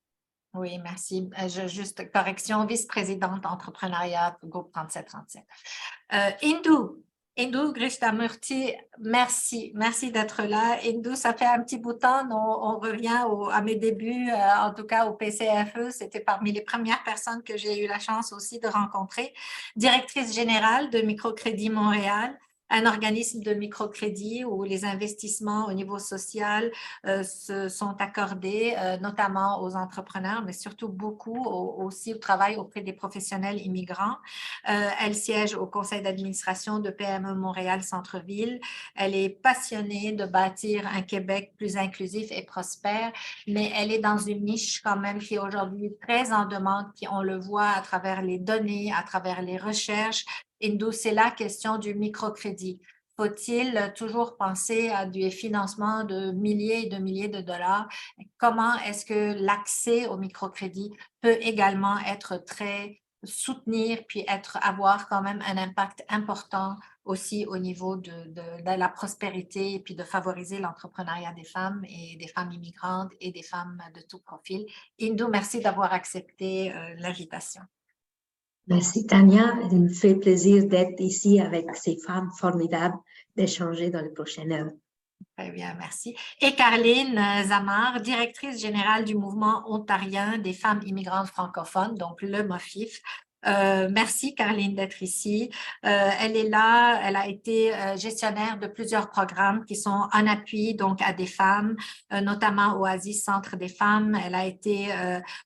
Oui, merci. Juste correction, vice-présidente entrepreneuriat, groupe 3737. Indou Krishnamurti, merci d'être là. Indou, ça fait un petit bout de temps, on revient à mes débuts, en tout cas au PCFE, c'était parmi les premières personnes que j'ai eu la chance aussi de rencontrer. Directrice générale de Microcrédit Montréal, un organisme de microcrédit où les investissements au niveau social se sont accordés, notamment aux entrepreneurs, mais surtout beaucoup aussi au travail auprès des professionnels immigrants. Elle siège au conseil d'administration de PME Montréal Centre-Ville. Elle est passionnée de bâtir un Québec plus inclusif et prospère, mais elle est dans une niche quand même qui est aujourd'hui très en demande, qui on le voit à travers les données, à travers les recherches. Indou, c'est la question du microcrédit. Faut-il toujours penser à du financement de milliers et de milliers de dollars? Comment est-ce que l'accès au microcrédit peut également être soutenir puis avoir quand même un impact important aussi au niveau de la prospérité et puis de favoriser l'entrepreneuriat des femmes et des femmes immigrantes et des femmes de tout profil. Indou, merci d'avoir accepté l'invitation. Merci Tania, il me fait plaisir d'être ici avec ces femmes formidables, d'échanger dans les prochaines heures. Très bien, merci. Et Caroline Zamar, directrice générale du mouvement ontarien des femmes immigrantes francophones, donc le MOFIF. Merci Caroline d'être ici. Elle est là, elle a été gestionnaire de plusieurs programmes qui sont en appui donc à des femmes, notamment Oasis Centre des femmes. Elle a été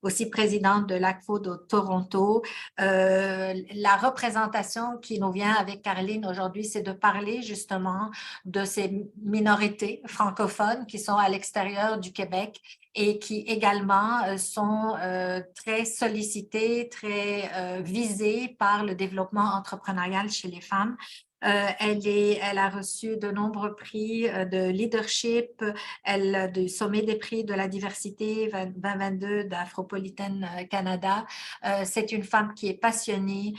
aussi présidente de l'ACFO de Toronto. La représentation qui nous vient avec Caroline aujourd'hui, c'est de parler justement de ces minorités francophones qui sont à l'extérieur du Québec et qui également sont très sollicitées, très visées par le développement entrepreneurial chez les femmes. Elle a reçu de nombreux prix de leadership, du sommet des prix de la diversité 2022 d'Afropolitan Canada. C'est une femme qui est passionnée,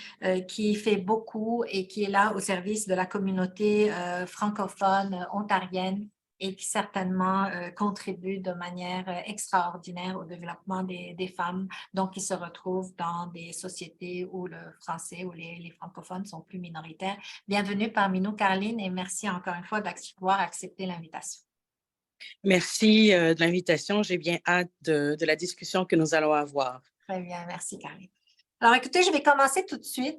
qui fait beaucoup et qui est là au service de la communauté francophone ontarienne et qui certainement contribue de manière extraordinaire au développement des femmes, donc qui se retrouvent dans des sociétés où le français ou les francophones sont plus minoritaires. Bienvenue parmi nous, Caroline, et merci encore une fois d'avoir accepté l'invitation. Merci de l'invitation. J'ai bien hâte de la discussion que nous allons avoir. Très bien, merci Caroline. Alors écoutez, je vais commencer tout de suite.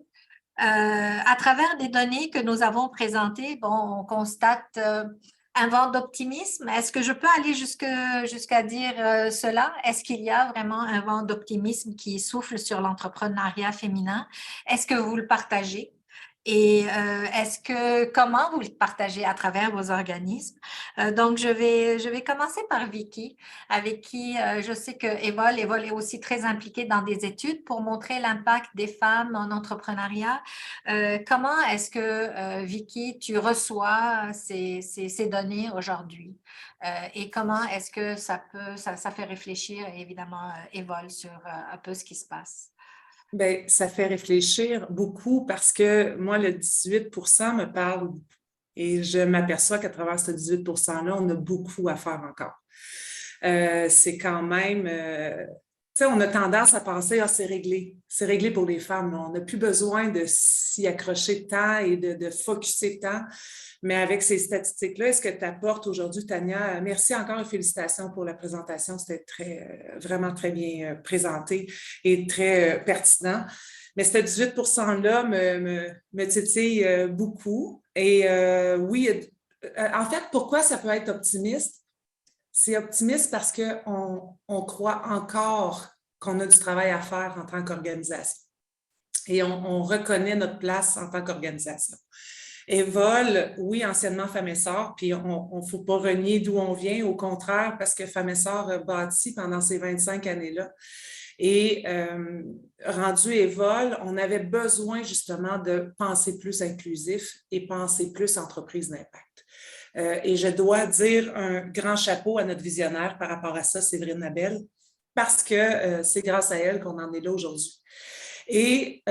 À travers des données que nous avons présentées, on constate un vent d'optimisme. Est-ce que je peux aller jusqu'à dire cela? Est-ce qu'il y a vraiment un vent d'optimisme qui souffle sur l'entrepreneuriat féminin? Est-ce que vous le partagez? Et comment vous le partagez à travers vos organismes? Donc, je vais commencer par Vicky, avec qui je sais que Evol est aussi très impliquée dans des études pour montrer l'impact des femmes en entrepreneuriat. Comment est-ce que, Vicky, tu reçois ces données aujourd'hui? Et comment est-ce que ça fait réfléchir, évidemment, Evol, sur un peu ce qui se passe? Bien, ça fait réfléchir beaucoup parce que moi, le 18% me parle et je m'aperçois qu'à travers ce 18%-là, on a beaucoup à faire encore. C'est quand même, tu sais, on a tendance à penser, c'est réglé pour les femmes. On n'a plus besoin de s'y accrocher tant et de focusser tant. Mais avec ces statistiques-là, est-ce que tu apportes aujourd'hui, Tania? Merci encore et félicitations pour la présentation. C'était vraiment très bien présenté et très pertinent. Mais ce 18%-là me titille beaucoup. Et oui, en fait, pourquoi ça peut être optimiste? C'est optimiste parce qu'on croit encore qu'on a du travail à faire en tant qu'organisation. Et on reconnaît notre place en tant qu'organisation. Evol, oui, anciennement Famessor, puis on ne faut pas renier d'où on vient, au contraire, parce que Famessor a bâti pendant ces 25 années-là. Et rendu Evol, on avait besoin justement de penser plus inclusif et penser plus entreprise d'impact. Et je dois dire un grand chapeau à notre visionnaire par rapport à ça, Séverine Nabel, parce que c'est grâce à elle qu'on en est là aujourd'hui. Et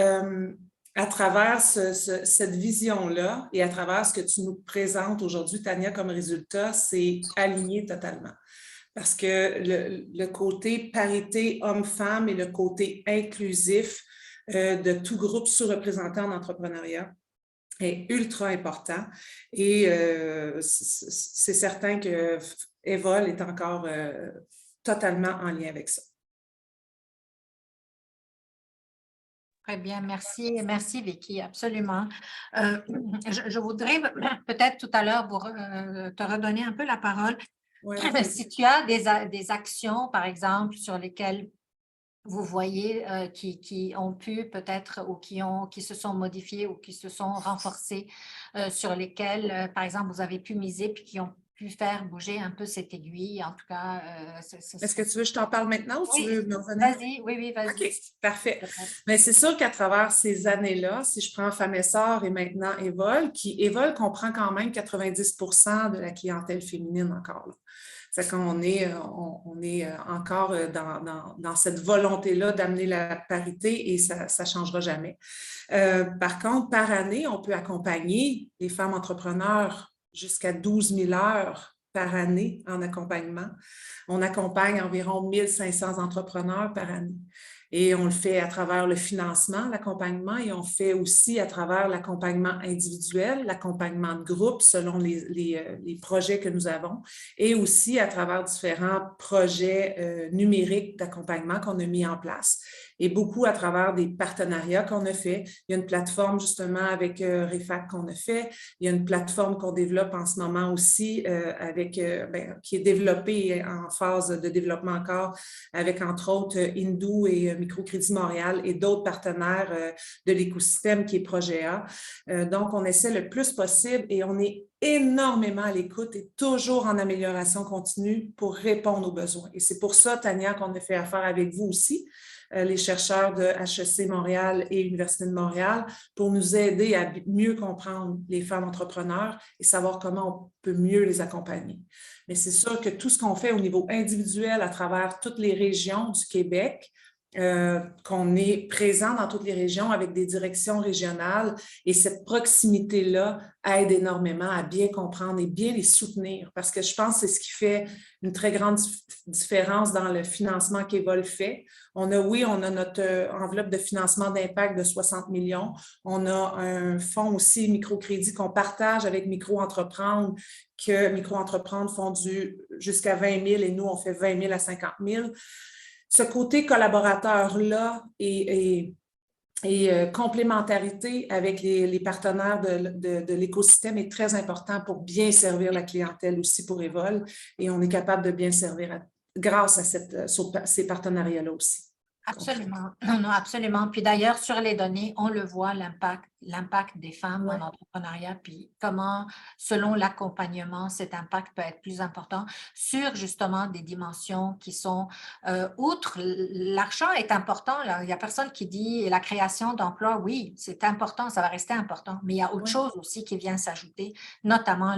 à travers cette vision-là et à travers ce que tu nous présentes aujourd'hui, Tania, comme résultat, c'est aligné totalement. Parce que le côté parité homme-femme et le côté inclusif de tout groupe sous-représenté en entrepreneuriat est ultra important. Et c'est certain que Evol est encore totalement en lien avec ça. Très bien, merci Vicky, absolument. Je voudrais peut-être tout à l'heure te redonner un peu la parole. Ouais, Si tu as des actions, par exemple, sur lesquelles vous voyez qui ont pu peut-être ou qui se sont modifiées ou qui se sont renforcées, sur lesquelles, par exemple, vous avez pu miser puis qui ont pu faire bouger un peu cette aiguille. En tout cas, Est-ce que tu veux que je t'en parle maintenant ou tu oui, veux me revenir? vas-y, oui, vas-y. OK, parfait. Mais c'est sûr qu'à travers ces années-là, si je prends Femmes Essor et maintenant Évol, Évol comprend quand même 90% de la clientèle féminine encore. Là. C'est qu'on est, on est encore dans cette volonté-là d'amener la parité et ça ne changera jamais. Par contre, par année, on peut accompagner les femmes entrepreneurs jusqu'à 12 000 heures par année en accompagnement. On accompagne environ 1500 entrepreneurs par année. Et on le fait à travers le financement, l'accompagnement, et on fait aussi à travers l'accompagnement individuel, l'accompagnement de groupe selon les projets que nous avons, et aussi à travers différents projets numériques d'accompagnement qu'on a mis en place. Et beaucoup à travers des partenariats qu'on a fait. Il y a une plateforme justement avec REFAC qu'on a fait. Il y a une plateforme qu'on développe en ce moment aussi qui est développée en phase de développement encore avec entre autres Indou et Microcrédit Montréal et d'autres partenaires de l'écosystème qui est Projet A. Donc, on essaie le plus possible et on est énormément à l'écoute et toujours en amélioration continue pour répondre aux besoins. Et c'est pour ça, Tania, qu'on a fait affaire avec vous aussi, les chercheurs de HEC Montréal et Université de Montréal, pour nous aider à mieux comprendre les femmes entrepreneurs et savoir comment on peut mieux les accompagner. Mais c'est sûr que tout ce qu'on fait au niveau individuel à travers toutes les régions du Québec, qu'on est présent dans toutes les régions avec des directions régionales et cette proximité-là aide énormément à bien comprendre et bien les soutenir parce que je pense que c'est ce qui fait une très grande différence dans le financement qu'Évol fait. On a notre enveloppe de financement d'impact de 60 millions. On a un fonds aussi microcrédit qu'on partage avec Micro-Entreprendre que Micro-Entreprendre font jusqu'à 20 000 et nous, on fait 20 000 à 50 000. Ce côté collaborateur-là et complémentarité avec les partenaires de l'écosystème est très important pour bien servir la clientèle aussi pour Évol et on est capable de bien servir grâce à ces partenariats-là aussi. Absolument, non, absolument. Puis d'ailleurs, sur les données, on le voit, l'impact des femmes en entrepreneuriat, puis comment, selon l'accompagnement, cet impact peut être plus important sur justement des dimensions qui sont, outre, l'argent est important, là. Il n'y a personne qui dit la création d'emplois, oui, c'est important, ça va rester important, mais il y a autre chose aussi qui vient s'ajouter, notamment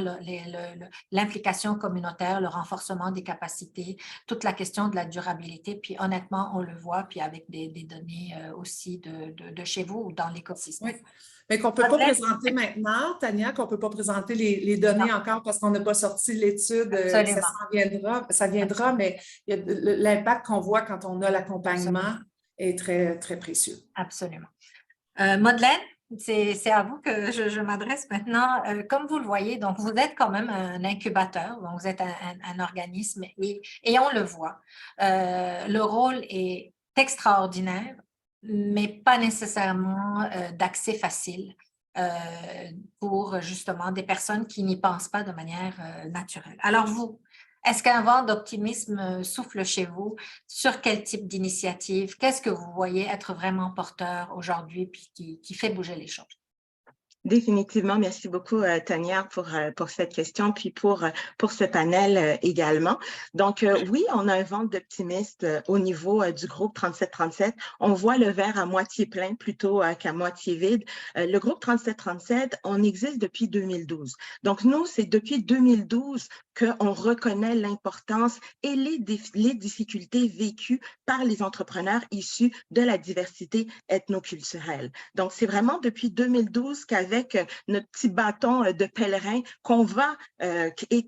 l'implication communautaire, le renforcement des capacités, toute la question de la durabilité, puis honnêtement, on le voit, puis avec des données aussi de chez vous ou dans l'écosystème. Oui. Mais qu'on ne peut pas présenter maintenant, Tania, qu'on ne peut pas présenter les données encore parce qu'on n'a pas sorti l'étude. Ça viendra, mais l'impact qu'on voit quand on a l'accompagnement est très, très précieux. Absolument. Madeleine, c'est à vous que je m'adresse maintenant. Comme vous le voyez, donc vous êtes quand même un incubateur, donc vous êtes un organisme et on le voit. Le rôle est extraordinaire, mais pas nécessairement d'accès facile pour justement des personnes qui n'y pensent pas de manière naturelle. Alors vous, est-ce qu'un vent d'optimisme souffle chez vous? Sur quel type d'initiative? Qu'est-ce que vous voyez être vraiment porteur aujourd'hui puis qui fait bouger les choses? Définitivement, merci beaucoup Tania pour cette question puis pour ce panel également. Donc oui, on a un vent d'optimisme au niveau du groupe 3737. On voit le verre à moitié plein plutôt qu'à moitié vide. Le groupe 3737, on existe depuis 2012. Donc nous, c'est depuis 2012 qu'on reconnaît l'importance et les difficultés vécues par les entrepreneurs issus de la diversité ethnoculturelle. Donc c'est vraiment depuis 2012 qu'avec avec notre petit bâton de pèlerin qu'on va et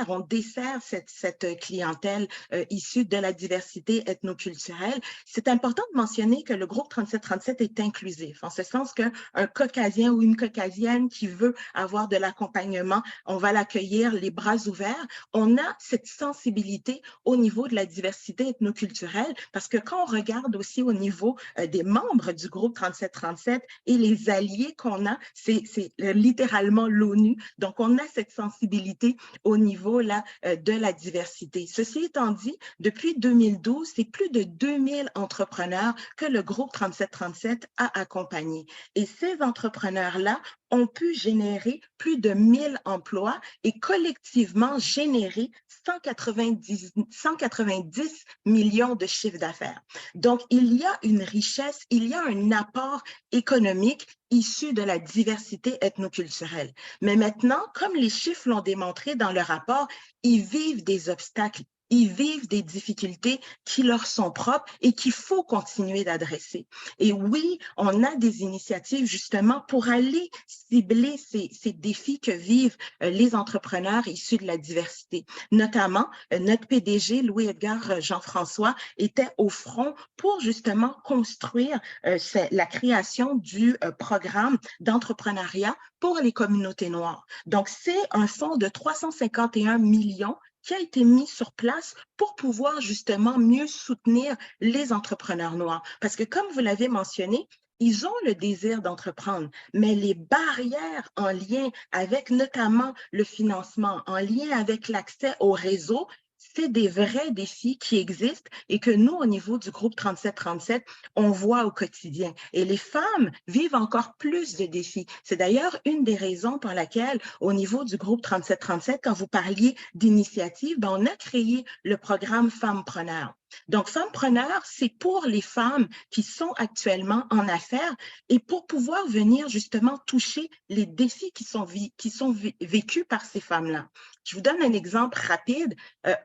on dessert cette clientèle issue de la diversité ethnoculturelle. C'est important de mentionner que le groupe 3737 est inclusif, en ce sens qu'un caucasien ou une caucasienne qui veut avoir de l'accompagnement, on va l'accueillir les bras ouverts. On a cette sensibilité au niveau de la diversité ethnoculturelle parce que quand on regarde aussi au niveau des membres du groupe 3737 et les alliés qu'on a, c'est littéralement l'ONU. Donc, on a cette sensibilité au niveau là, de la diversité. Ceci étant dit, depuis 2012, c'est plus de 2000 entrepreneurs que le groupe 3737 a accompagnés. Et ces entrepreneurs-là ont pu générer plus de 1000 emplois et collectivement générer 190 millions de chiffre d'affaires. Donc, il y a une richesse, il y a un apport économique issu de la diversité ethnoculturelle. Mais maintenant, comme les chiffres l'ont démontré dans le rapport, ils vivent des obstacles. Ils vivent des difficultés qui leur sont propres et qu'il faut continuer d'adresser. Et oui, on a des initiatives justement pour aller cibler ces défis que vivent les entrepreneurs issus de la diversité. Notamment, notre PDG, Louis-Edgar Jean-François, était au front pour justement construire la création du programme d'entrepreneuriat pour les communautés noires. Donc, c'est un fonds de 351 millions qui a été mis sur place pour pouvoir justement mieux soutenir les entrepreneurs noirs. Parce que comme vous l'avez mentionné, ils ont le désir d'entreprendre, mais les barrières en lien avec notamment le financement, en lien avec l'accès au réseau, c'est des vrais défis qui existent et que nous, au niveau du groupe 3737, on voit au quotidien. Et les femmes vivent encore plus de défis. C'est d'ailleurs une des raisons pour laquelle, au niveau du groupe 3737, quand vous parliez d'initiative, on a créé le programme Femmepreneurs. Donc, Femmepreneurs, c'est pour les femmes qui sont actuellement en affaires et pour pouvoir venir justement toucher les défis qui sont vécus par ces femmes-là. Je vous donne un exemple rapide.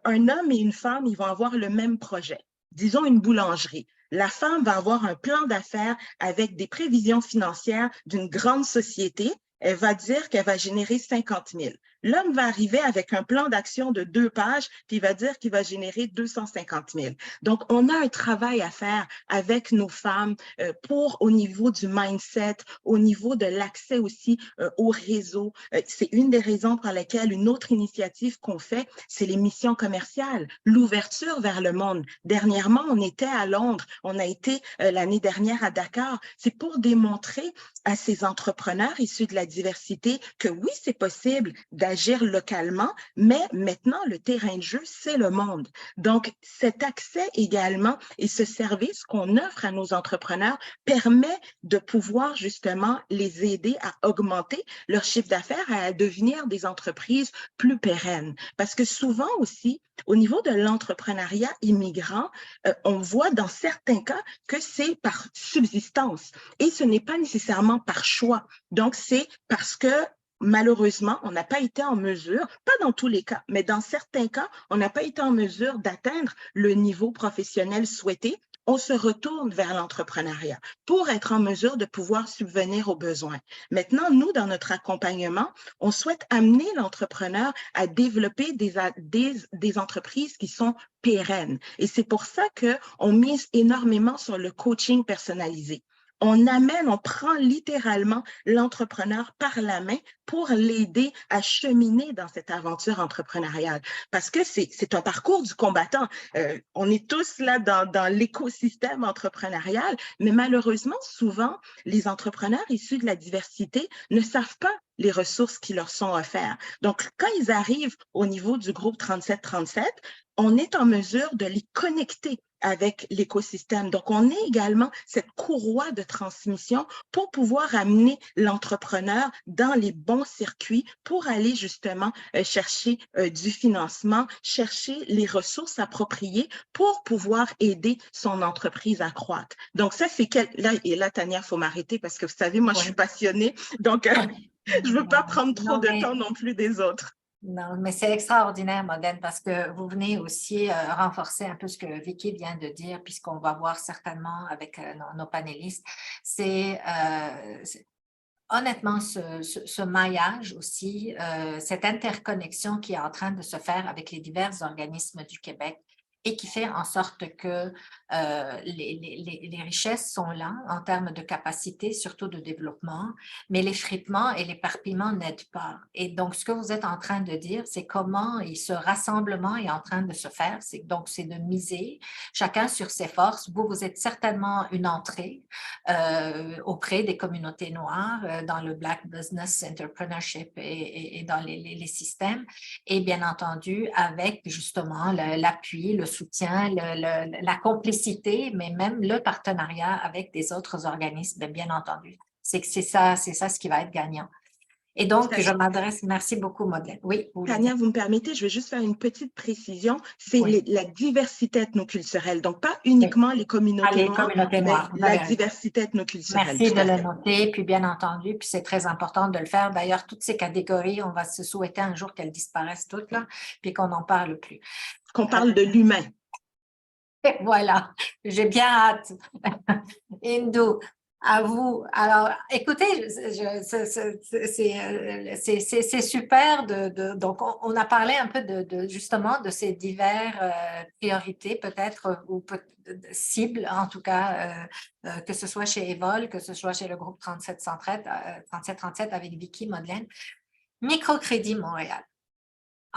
Un homme et une femme, ils vont avoir le même projet. Disons une boulangerie. La femme va avoir un plan d'affaires avec des prévisions financières d'une grande société. Elle va dire qu'elle va générer 50 000. L'homme va arriver avec un plan d'action de 2 pages, puis il va dire qu'il va générer 250 000. Donc, on a un travail à faire avec nos femmes pour, au niveau du mindset, au niveau de l'accès aussi au réseau. C'est une des raisons pour lesquelles une autre initiative qu'on fait, c'est les missions commerciales, l'ouverture vers le monde. Dernièrement, on était à Londres, on a été l'année dernière à Dakar. C'est pour démontrer à ces entrepreneurs issus de la diversité que oui, c'est possible d'agir localement, mais maintenant, le terrain de jeu, c'est le monde. Donc, cet accès également et ce service qu'on offre à nos entrepreneurs permet de pouvoir justement les aider à augmenter leur chiffre d'affaires et à devenir des entreprises plus pérennes. Parce que souvent aussi, au niveau de l'entrepreneuriat immigrant, on voit dans certains cas que c'est par subsistance et ce n'est pas nécessairement par choix. Donc, c'est parce que malheureusement, on n'a pas été en mesure, pas dans tous les cas, mais dans certains cas, on n'a pas été en mesure d'atteindre le niveau professionnel souhaité. On se retourne vers l'entrepreneuriat pour être en mesure de pouvoir subvenir aux besoins. Maintenant, nous, dans notre accompagnement, on souhaite amener l'entrepreneur à développer des entreprises qui sont pérennes. Et c'est pour ça qu'on mise énormément sur le coaching personnalisé. On prend littéralement l'entrepreneur par la main pour l'aider à cheminer dans cette aventure entrepreneuriale. Parce que c'est un parcours du combattant. On est tous là dans l'écosystème entrepreneurial, mais malheureusement, souvent, les entrepreneurs issus de la diversité ne savent pas les ressources qui leur sont offertes. Donc, quand ils arrivent au niveau du groupe 3737, on est en mesure de les connecter avec l'écosystème. Donc, on est également cette courroie de transmission pour pouvoir amener l'entrepreneur dans les bons circuits pour aller justement chercher du financement, chercher les ressources appropriées pour pouvoir aider son entreprise à croître. Donc, ça, c'est là, Tania, il faut m'arrêter parce que vous savez, moi, je suis passionnée. Donc, je ne veux pas prendre trop de temps non plus des autres. Non, mais c'est extraordinaire, Modène, parce que vous venez aussi renforcer un peu ce que Vicky vient de dire, puisqu'on va voir certainement avec nos panélistes. honnêtement, ce maillage aussi, cette interconnexion qui est en train de se faire avec les divers organismes du Québec et qui fait en sorte que les richesses sont là en termes de capacité, surtout de développement, mais l'effritement et l'éparpillement n'aident pas. Et donc, ce que vous êtes en train de dire, c'est comment ce rassemblement est en train de se faire. Donc, c'est de miser chacun sur ses forces. Vous êtes certainement une entrée auprès des communautés noires dans le Black Business Entrepreneurship et dans les systèmes. Et bien entendu, avec justement l'appui, le soutien, la complicité, mais même le partenariat avec des autres organismes, bien entendu. C'est ça ce qui va être gagnant. Et donc, je m'adresse, merci beaucoup, Madeleine. Oui. Tania, vous me permettez, je vais juste faire une petite précision. C'est la diversité ethnoculturelle, donc pas uniquement les communautés noires, mais la diversité ethnoculturelle. Merci de le noter, puis bien entendu, puis c'est très important de le faire. D'ailleurs, toutes ces catégories, on va se souhaiter un jour qu'elles disparaissent toutes, là, puis qu'on n'en parle plus. Qu'on parle de l'humain. Voilà, j'ai bien hâte. Indou, à vous. Alors, écoutez, c'est super. Donc, on a parlé un peu justement de ces diverses priorités, peut-être, ou cibles, en tout cas, que ce soit chez Evol, que ce soit chez le groupe 3737 avec Vicky, Madeleine. Microcrédit Montréal.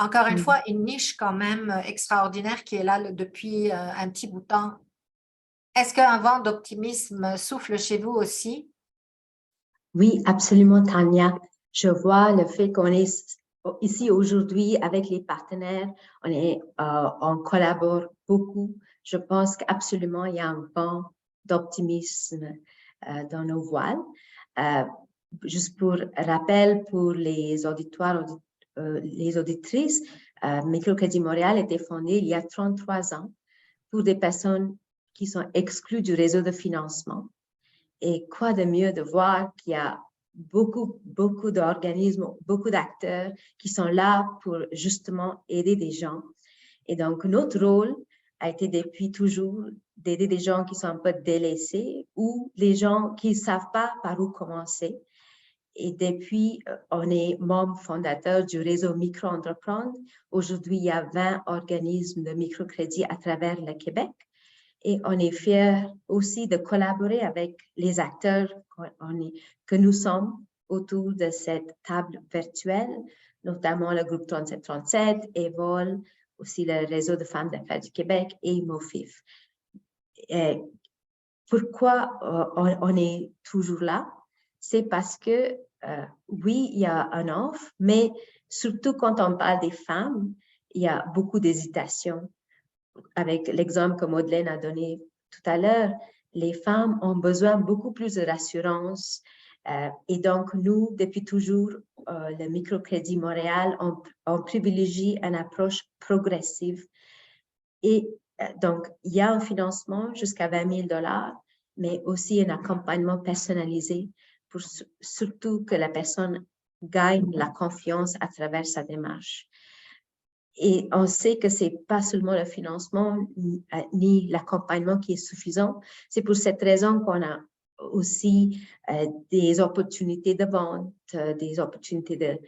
Encore une fois, une niche quand même extraordinaire qui est là depuis un petit bout de temps. Est-ce qu'un vent d'optimisme souffle chez vous aussi? Oui, absolument, Tania. Je vois le fait qu'on est ici aujourd'hui avec les partenaires, on collabore beaucoup. Je pense qu'absolument, il y a un vent d'optimisme dans nos voiles. Juste pour rappel, pour les auditoires, les auditrices, Microcrédit Montréal a été fondé il y a 33 ans pour des personnes qui sont exclues du réseau de financement. Et quoi de mieux de voir qu'il y a beaucoup d'organismes, beaucoup d'acteurs qui sont là pour justement aider des gens. Et donc, notre rôle a été depuis toujours d'aider des gens qui sont un peu délaissés ou les gens qui ne savent pas par où commencer. Et depuis, on est membre fondateur du réseau Micro-Entreprendre. Aujourd'hui, il y a 20 organismes de microcrédit à travers le Québec. Et on est fiers aussi de collaborer avec les acteurs que nous sommes autour de cette table virtuelle, notamment le groupe 3737, Evol, aussi le réseau de femmes d'affaires du Québec et MOFIF. Et pourquoi on est toujours là? C'est parce que, oui, il y a un offre, mais surtout quand on parle des femmes, il y a beaucoup d'hésitation. Avec l'exemple que Madeleine a donné tout à l'heure, les femmes ont besoin beaucoup plus de rassurance. Et donc, nous, depuis toujours, le Microcrédit Montréal, on privilégie une approche progressive. Et donc, il y a un financement jusqu'à 20 000 $, mais aussi un accompagnement personnalisé pour surtout que la personne gagne la confiance à travers sa démarche. Et on sait que ce n'est pas seulement le financement ni l'accompagnement qui est suffisant. C'est pour cette raison qu'on a aussi des opportunités de vente, des opportunités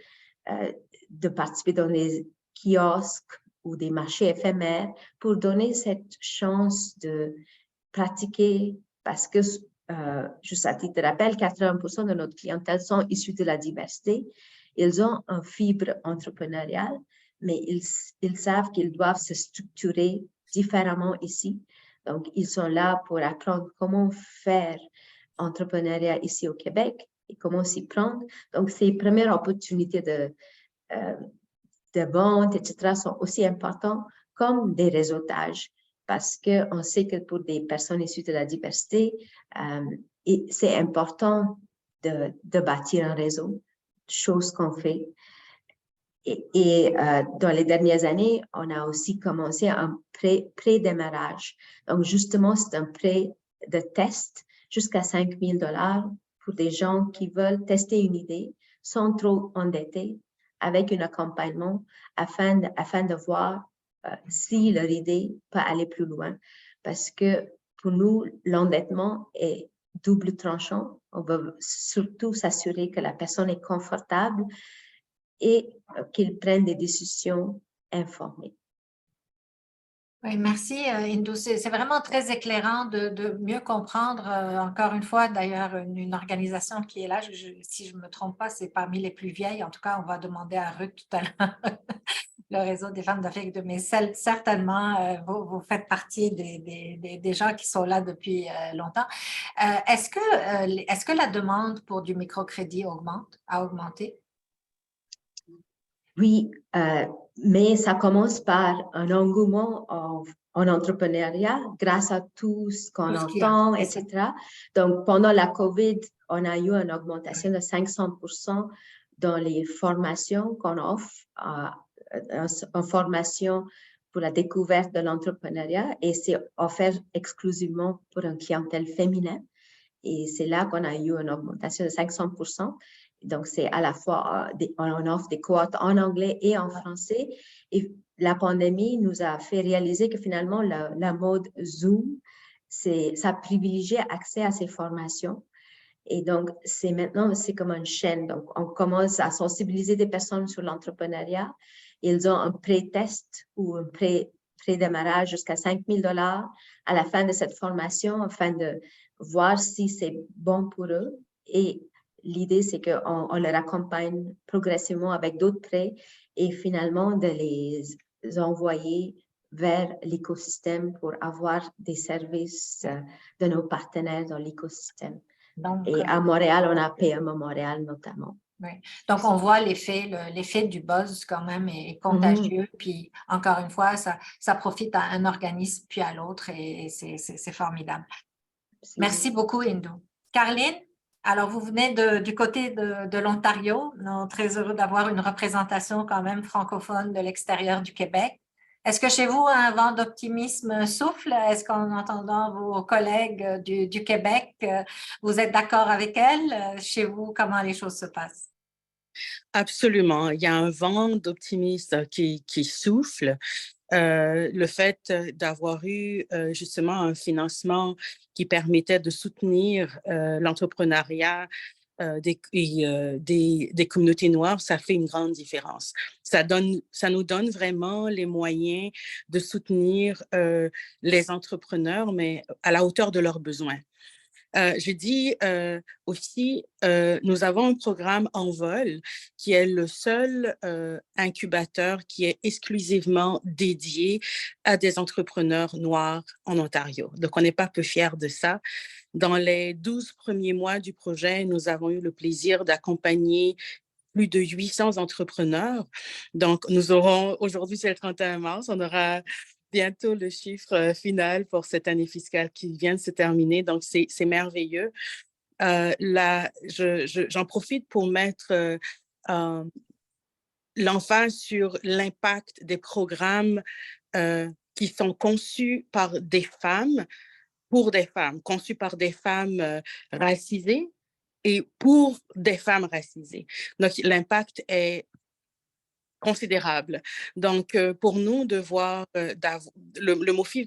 de participer dans les kiosques ou des marchés éphémères pour donner cette chance de pratiquer parce que, juste à titre de rappel, 80% de notre clientèle sont issus de la diversité. Ils ont une fibre entrepreneuriale, mais ils savent qu'ils doivent se structurer différemment ici. Donc, ils sont là pour apprendre comment faire entrepreneuriat ici au Québec et comment s'y prendre. Donc, ces premières opportunités de vente, etc., sont aussi importantes comme des réseautages parce qu'on sait que pour des personnes issues de la diversité, c'est important de bâtir un réseau, chose qu'on fait. Et dans les dernières années, on a aussi commencé un pré-démarrage. Donc, justement, c'est un prêt de test jusqu'à 5 000 $ pour des gens qui veulent tester une idée sans trop endetter, avec un accompagnement afin de voir si leur idée peut aller plus loin. Parce que pour nous, l'endettement est double tranchant. On va surtout s'assurer que la personne est confortable et qu'il prenne des décisions informées. Oui, merci, Indou. C'est vraiment très éclairant de mieux comprendre, encore une fois, d'ailleurs, une organisation qui est là, si je ne me trompe pas, c'est parmi les plus vieilles. En tout cas, on va demander à Ruth tout à l'heure, le réseau des femmes d'Afrique de mais certainement, vous faites partie des gens qui sont là depuis longtemps. Est-ce que la demande pour du microcrédit a augmenté? Oui, mais ça commence par un engouement en entrepreneuriat grâce à tout ce qu'on entend, etc. Donc, pendant la COVID, on a eu une augmentation de 500% dans les formations qu'on offre, en formation pour la découverte de l'entrepreneuriat, et c'est offert exclusivement pour une clientèle féminine. Et c'est là qu'on a eu une augmentation de 500%. Donc, c'est à la fois, on offre des cohortes en anglais et en français. Et la pandémie nous a fait réaliser que finalement, la mode Zoom, ça privilégie accès à ces formations. Et donc, maintenant, c'est comme une chaîne. Donc, on commence à sensibiliser des personnes sur l'entrepreneuriat. Ils ont un pré-test ou un pré-démarrage jusqu'à 5 000 $ à la fin de cette formation afin de voir si c'est bon pour eux. Et l'idée, c'est qu'on leur accompagne progressivement avec d'autres prêts et finalement de les envoyer vers l'écosystème pour avoir des services de nos partenaires dans l'écosystème. Et à Montréal, on a PME Montréal notamment. Oui. Donc, on voit l'effet du buzz quand même est contagieux. Puis, encore une fois, ça profite à un organisme puis à l'autre et c'est formidable. Merci beaucoup, Indou. Caroline, alors vous venez du côté de l'Ontario. Nous sommes très heureux d'avoir une représentation quand même francophone de l'extérieur du Québec. Est-ce que chez vous, un vent d'optimisme souffle? Est-ce qu'en entendant vos collègues du Québec, vous êtes d'accord avec elles? Chez vous, comment les choses se passent? Absolument. Il y a un vent d'optimisme qui souffle. Le fait d'avoir eu justement un financement qui permettait de soutenir l'entrepreneuriat des communautés noires, ça fait une grande différence. Ça nous donne vraiment les moyens de soutenir les entrepreneurs, mais à la hauteur de leurs besoins. Je dis aussi, nous avons un programme Envol qui est le seul incubateur qui est exclusivement dédié à des entrepreneurs noirs en Ontario. Donc, on n'est pas peu fiers de ça. Dans les 12 premiers mois du projet, nous avons eu le plaisir d'accompagner plus de 800 entrepreneurs. Donc, nous aurons, aujourd'hui c'est le 31 mars, on aura bientôt le chiffre final pour cette année fiscale qui vient de se terminer. Donc, c'est merveilleux. J'en profite pour mettre l'emphase sur l'impact des programmes qui sont conçus par des femmes, pour des femmes, conçus par des femmes racisées et pour des femmes racisées. Donc, l'impact est considérable. Donc, pour nous, de voir le MOFIF,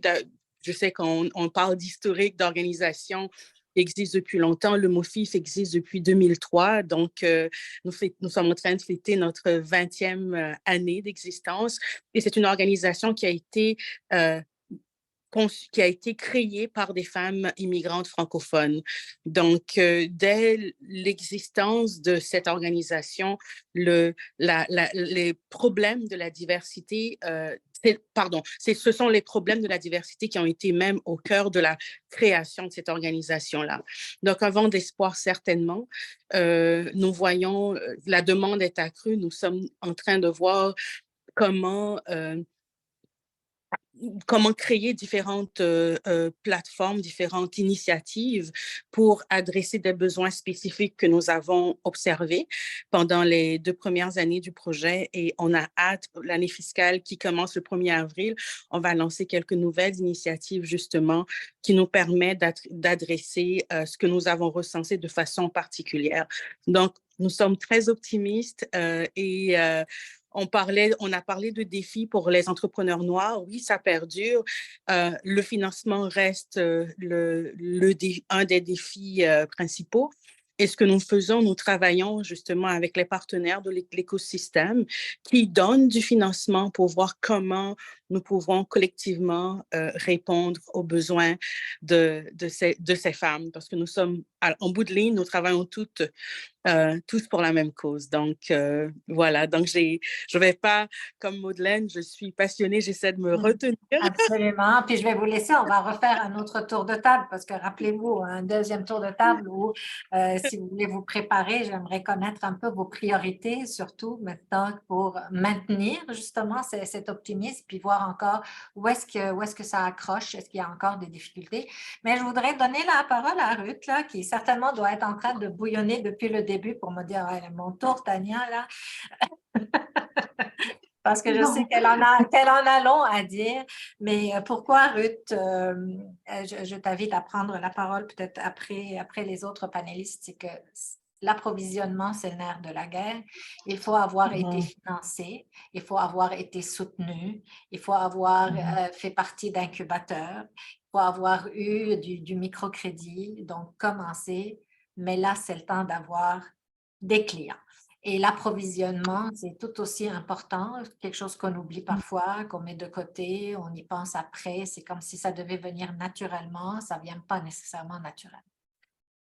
je sais qu'on parle d'historique, d'organisation qui existe depuis longtemps. Le MOFIF existe depuis 2003. Donc, nous sommes en train de fêter notre 20e année d'existence. Et c'est une organisation qui a été créée par des femmes immigrantes francophones. Donc, dès l'existence de cette organisation, les problèmes de la diversité, ce sont les problèmes de la diversité qui ont été même au cœur de la création de cette organisation-là. Donc, un vent d'espoir, certainement. Nous voyons, la demande est accrue. Nous sommes en train de voir comment créer différentes plateformes, différentes initiatives pour adresser des besoins spécifiques que nous avons observés pendant les 2 premières années du projet. Et on a hâte, l'année fiscale qui commence le 1er avril, on va lancer quelques nouvelles initiatives justement qui nous permettent d'adresser ce que nous avons recensé de façon particulière. Donc, nous sommes très optimistes et on a parlé de défis pour les entrepreneurs noirs. Oui, ça perdure. Le financement reste un des défis principaux. Et ce que nous faisons, nous travaillons justement avec les partenaires de l'écosystème qui donnent du financement pour voir comment nous pouvons collectivement répondre aux besoins de ces femmes. Parce que nous sommes, en bout de ligne, nous travaillons tous pour la même cause. Donc, voilà. Donc, je vais pas, comme Madeleine, je suis passionnée, j'essaie de me retenir. Absolument. Puis je vais vous laisser, on va refaire un autre tour de table parce que rappelez-vous, un deuxième tour de table où, si vous voulez vous préparer, j'aimerais connaître un peu vos priorités, surtout maintenant pour maintenir justement cet optimisme, puis voir encore où est-ce que ça accroche, est-ce qu'il y a encore des difficultés. Mais je voudrais donner la parole à Ruth, là, qui certainement doit être en train de bouillonner depuis le début pour me dire, ouais, mon tour, Tania, là. Parce que je sais qu'elle en a long à dire. Mais pourquoi, Ruth, je t'invite à prendre la parole peut-être après les autres panélistes, c'est que l'approvisionnement, c'est le nerf de la guerre. Il faut avoir été financé, il faut avoir été soutenu, il faut avoir fait partie d'incubateurs, il faut avoir eu du microcrédit, donc commencer. Mais là, c'est le temps d'avoir des clients. Et l'approvisionnement, c'est tout aussi important, quelque chose qu'on oublie parfois, qu'on met de côté, on y pense après, c'est comme si ça devait venir naturellement, ça ne vient pas nécessairement naturellement.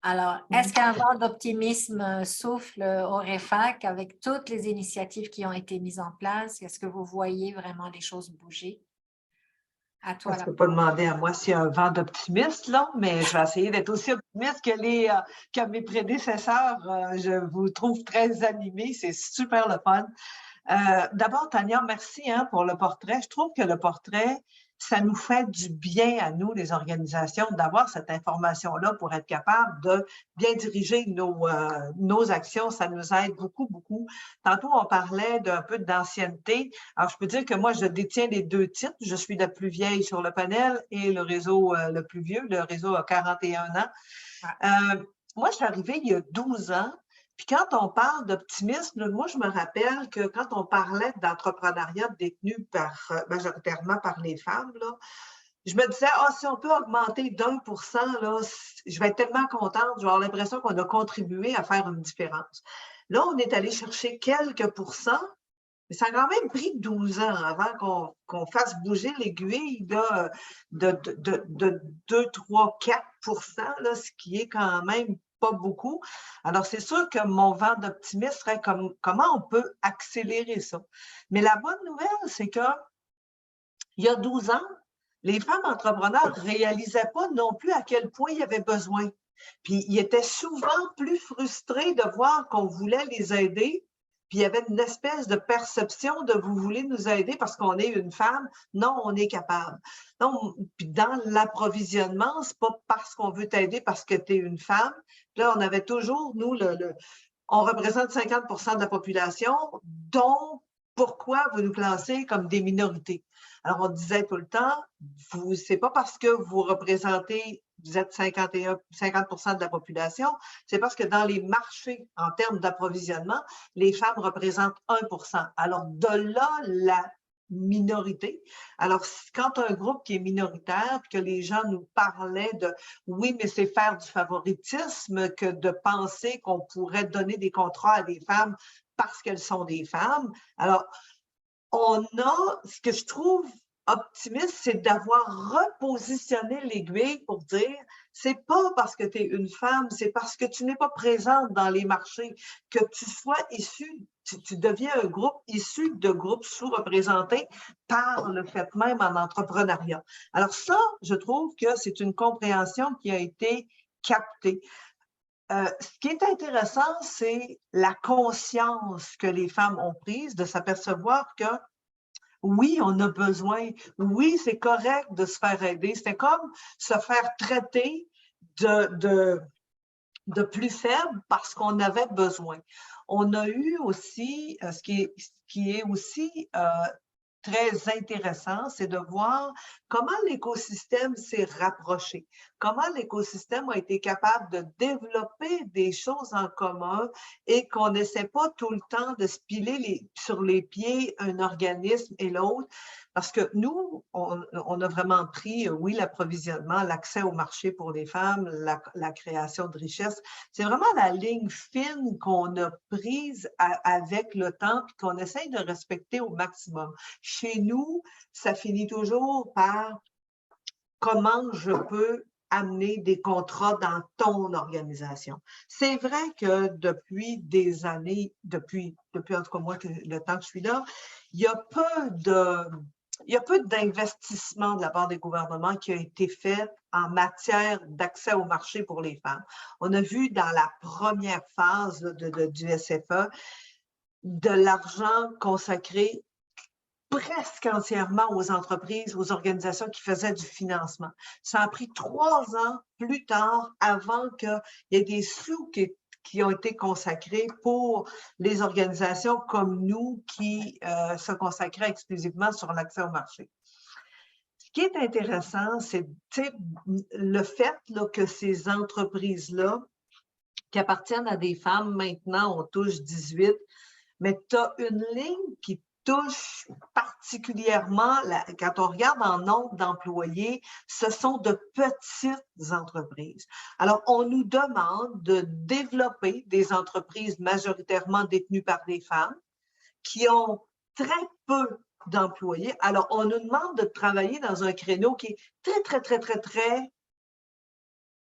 Alors, est-ce qu'un vent d'optimisme souffle au REFAC avec toutes les initiatives qui ont été mises en place? Est-ce que vous voyez vraiment les choses bouger? À toi, Je ne peux pas demander à moi s'il y a un vent d'optimisme, là, mais je vais essayer d'être aussi optimiste que mes prédécesseurs. Je vous trouve très animés, c'est super le fun. D'abord, Tania, merci pour le portrait. Je trouve que le portrait, ça nous fait du bien à nous, les organisations, d'avoir cette information-là pour être capable de bien diriger nos actions. Ça nous aide beaucoup, beaucoup. Tantôt, on parlait d'un peu d'ancienneté. Alors, je peux dire que moi, je détiens les 2 titres. Je suis la plus vieille sur le panel et le réseau le plus vieux. Le réseau a 41 ans. Moi, je suis arrivée il y a 12 ans. Puis quand on parle d'optimisme, moi, je me rappelle que quand on parlait d'entrepreneuriat détenu majoritairement par les femmes, là, je me disais, si on peut augmenter d'1%, là, je vais être tellement contente, je vais avoir l'impression qu'on a contribué à faire une différence. Là, on est allé chercher quelques pourcents, mais ça a quand même pris 12 ans avant qu'on fasse bouger l'aiguille de 2, 3, 4%, là, ce qui est quand même pas beaucoup. Alors, c'est sûr que mon vent d'optimisme serait comment on peut accélérer ça. Mais la bonne nouvelle, c'est que il y a 12 ans, les femmes entrepreneurs ne réalisaient pas non plus à quel point il y avait besoin. Puis, ils étaient souvent plus frustrés de voir qu'on voulait les aider. Puis, il y avait une espèce de perception de « vous voulez nous aider parce qu'on est une femme ». Non, on est capable. Donc, puis dans l'approvisionnement, ce n'est pas parce qu'on veut t'aider parce que tu es une femme. Puis là, on avait toujours, nous, on représente 50% de la population, donc pourquoi vous nous classez comme des minorités? Alors, on disait tout le temps, c'est pas parce que vous êtes 50% de la population, c'est parce que dans les marchés, en termes d'approvisionnement, les femmes représentent 1%. Alors, de là, la minorité. Alors, quand un groupe qui est minoritaire, que les gens nous parlaient de « oui, mais c'est faire du favoritisme que de penser qu'on pourrait donner des contrats à des femmes parce qu'elles sont des femmes ». Alors, ce que je trouve optimiste, c'est d'avoir repositionné l'aiguille pour dire c'est pas parce que tu es une femme, c'est parce que tu n'es pas présente dans les marchés, que tu sois issu, tu deviens un groupe issu de groupes sous-représentés par le fait même en entrepreneuriat. Alors ça, je trouve que c'est une compréhension qui a été captée. Ce qui est intéressant, c'est la conscience que les femmes ont prise de s'apercevoir que oui, on a besoin. Oui, c'est correct de se faire aider. C'était comme se faire traiter de plus faible parce qu'on avait besoin. On a eu aussi, ce qui est aussi très intéressant, c'est de voir comment l'écosystème s'est rapproché, comment l'écosystème a été capable de développer des choses en commun et qu'on n'essaie pas tout le temps de se piler sur les pieds un organisme et l'autre. Parce que nous, on a vraiment pris, oui, l'approvisionnement, l'accès au marché pour les femmes, la création de richesses. C'est vraiment la ligne fine qu'on a prise avec le temps et qu'on essaye de respecter au maximum. Chez nous, ça finit toujours par comment je peux amener des contrats dans ton organisation. C'est vrai que depuis des années, depuis en tout cas moi, le temps que je suis là, il y a peu d'investissement de la part des gouvernements qui a été fait en matière d'accès au marché pour les femmes. On a vu dans la première phase du SFA de l'argent consacré presque entièrement aux entreprises, aux organisations qui faisaient du financement. Ça a pris 3 ans plus tard avant qu'il y ait des sous qui ont été consacrés pour les organisations comme nous qui se consacraient exclusivement sur l'accès au marché. Ce qui est intéressant, c'est le fait là, que ces entreprises-là, qui appartiennent à des femmes, maintenant, on touche 18, mais tu as une ligne qui touche particulièrement, quand on regarde en nombre d'employés, ce sont de petites entreprises. Alors, on nous demande de développer des entreprises majoritairement détenues par des femmes qui ont très peu d'employés. Alors, on nous demande de travailler dans un créneau qui est très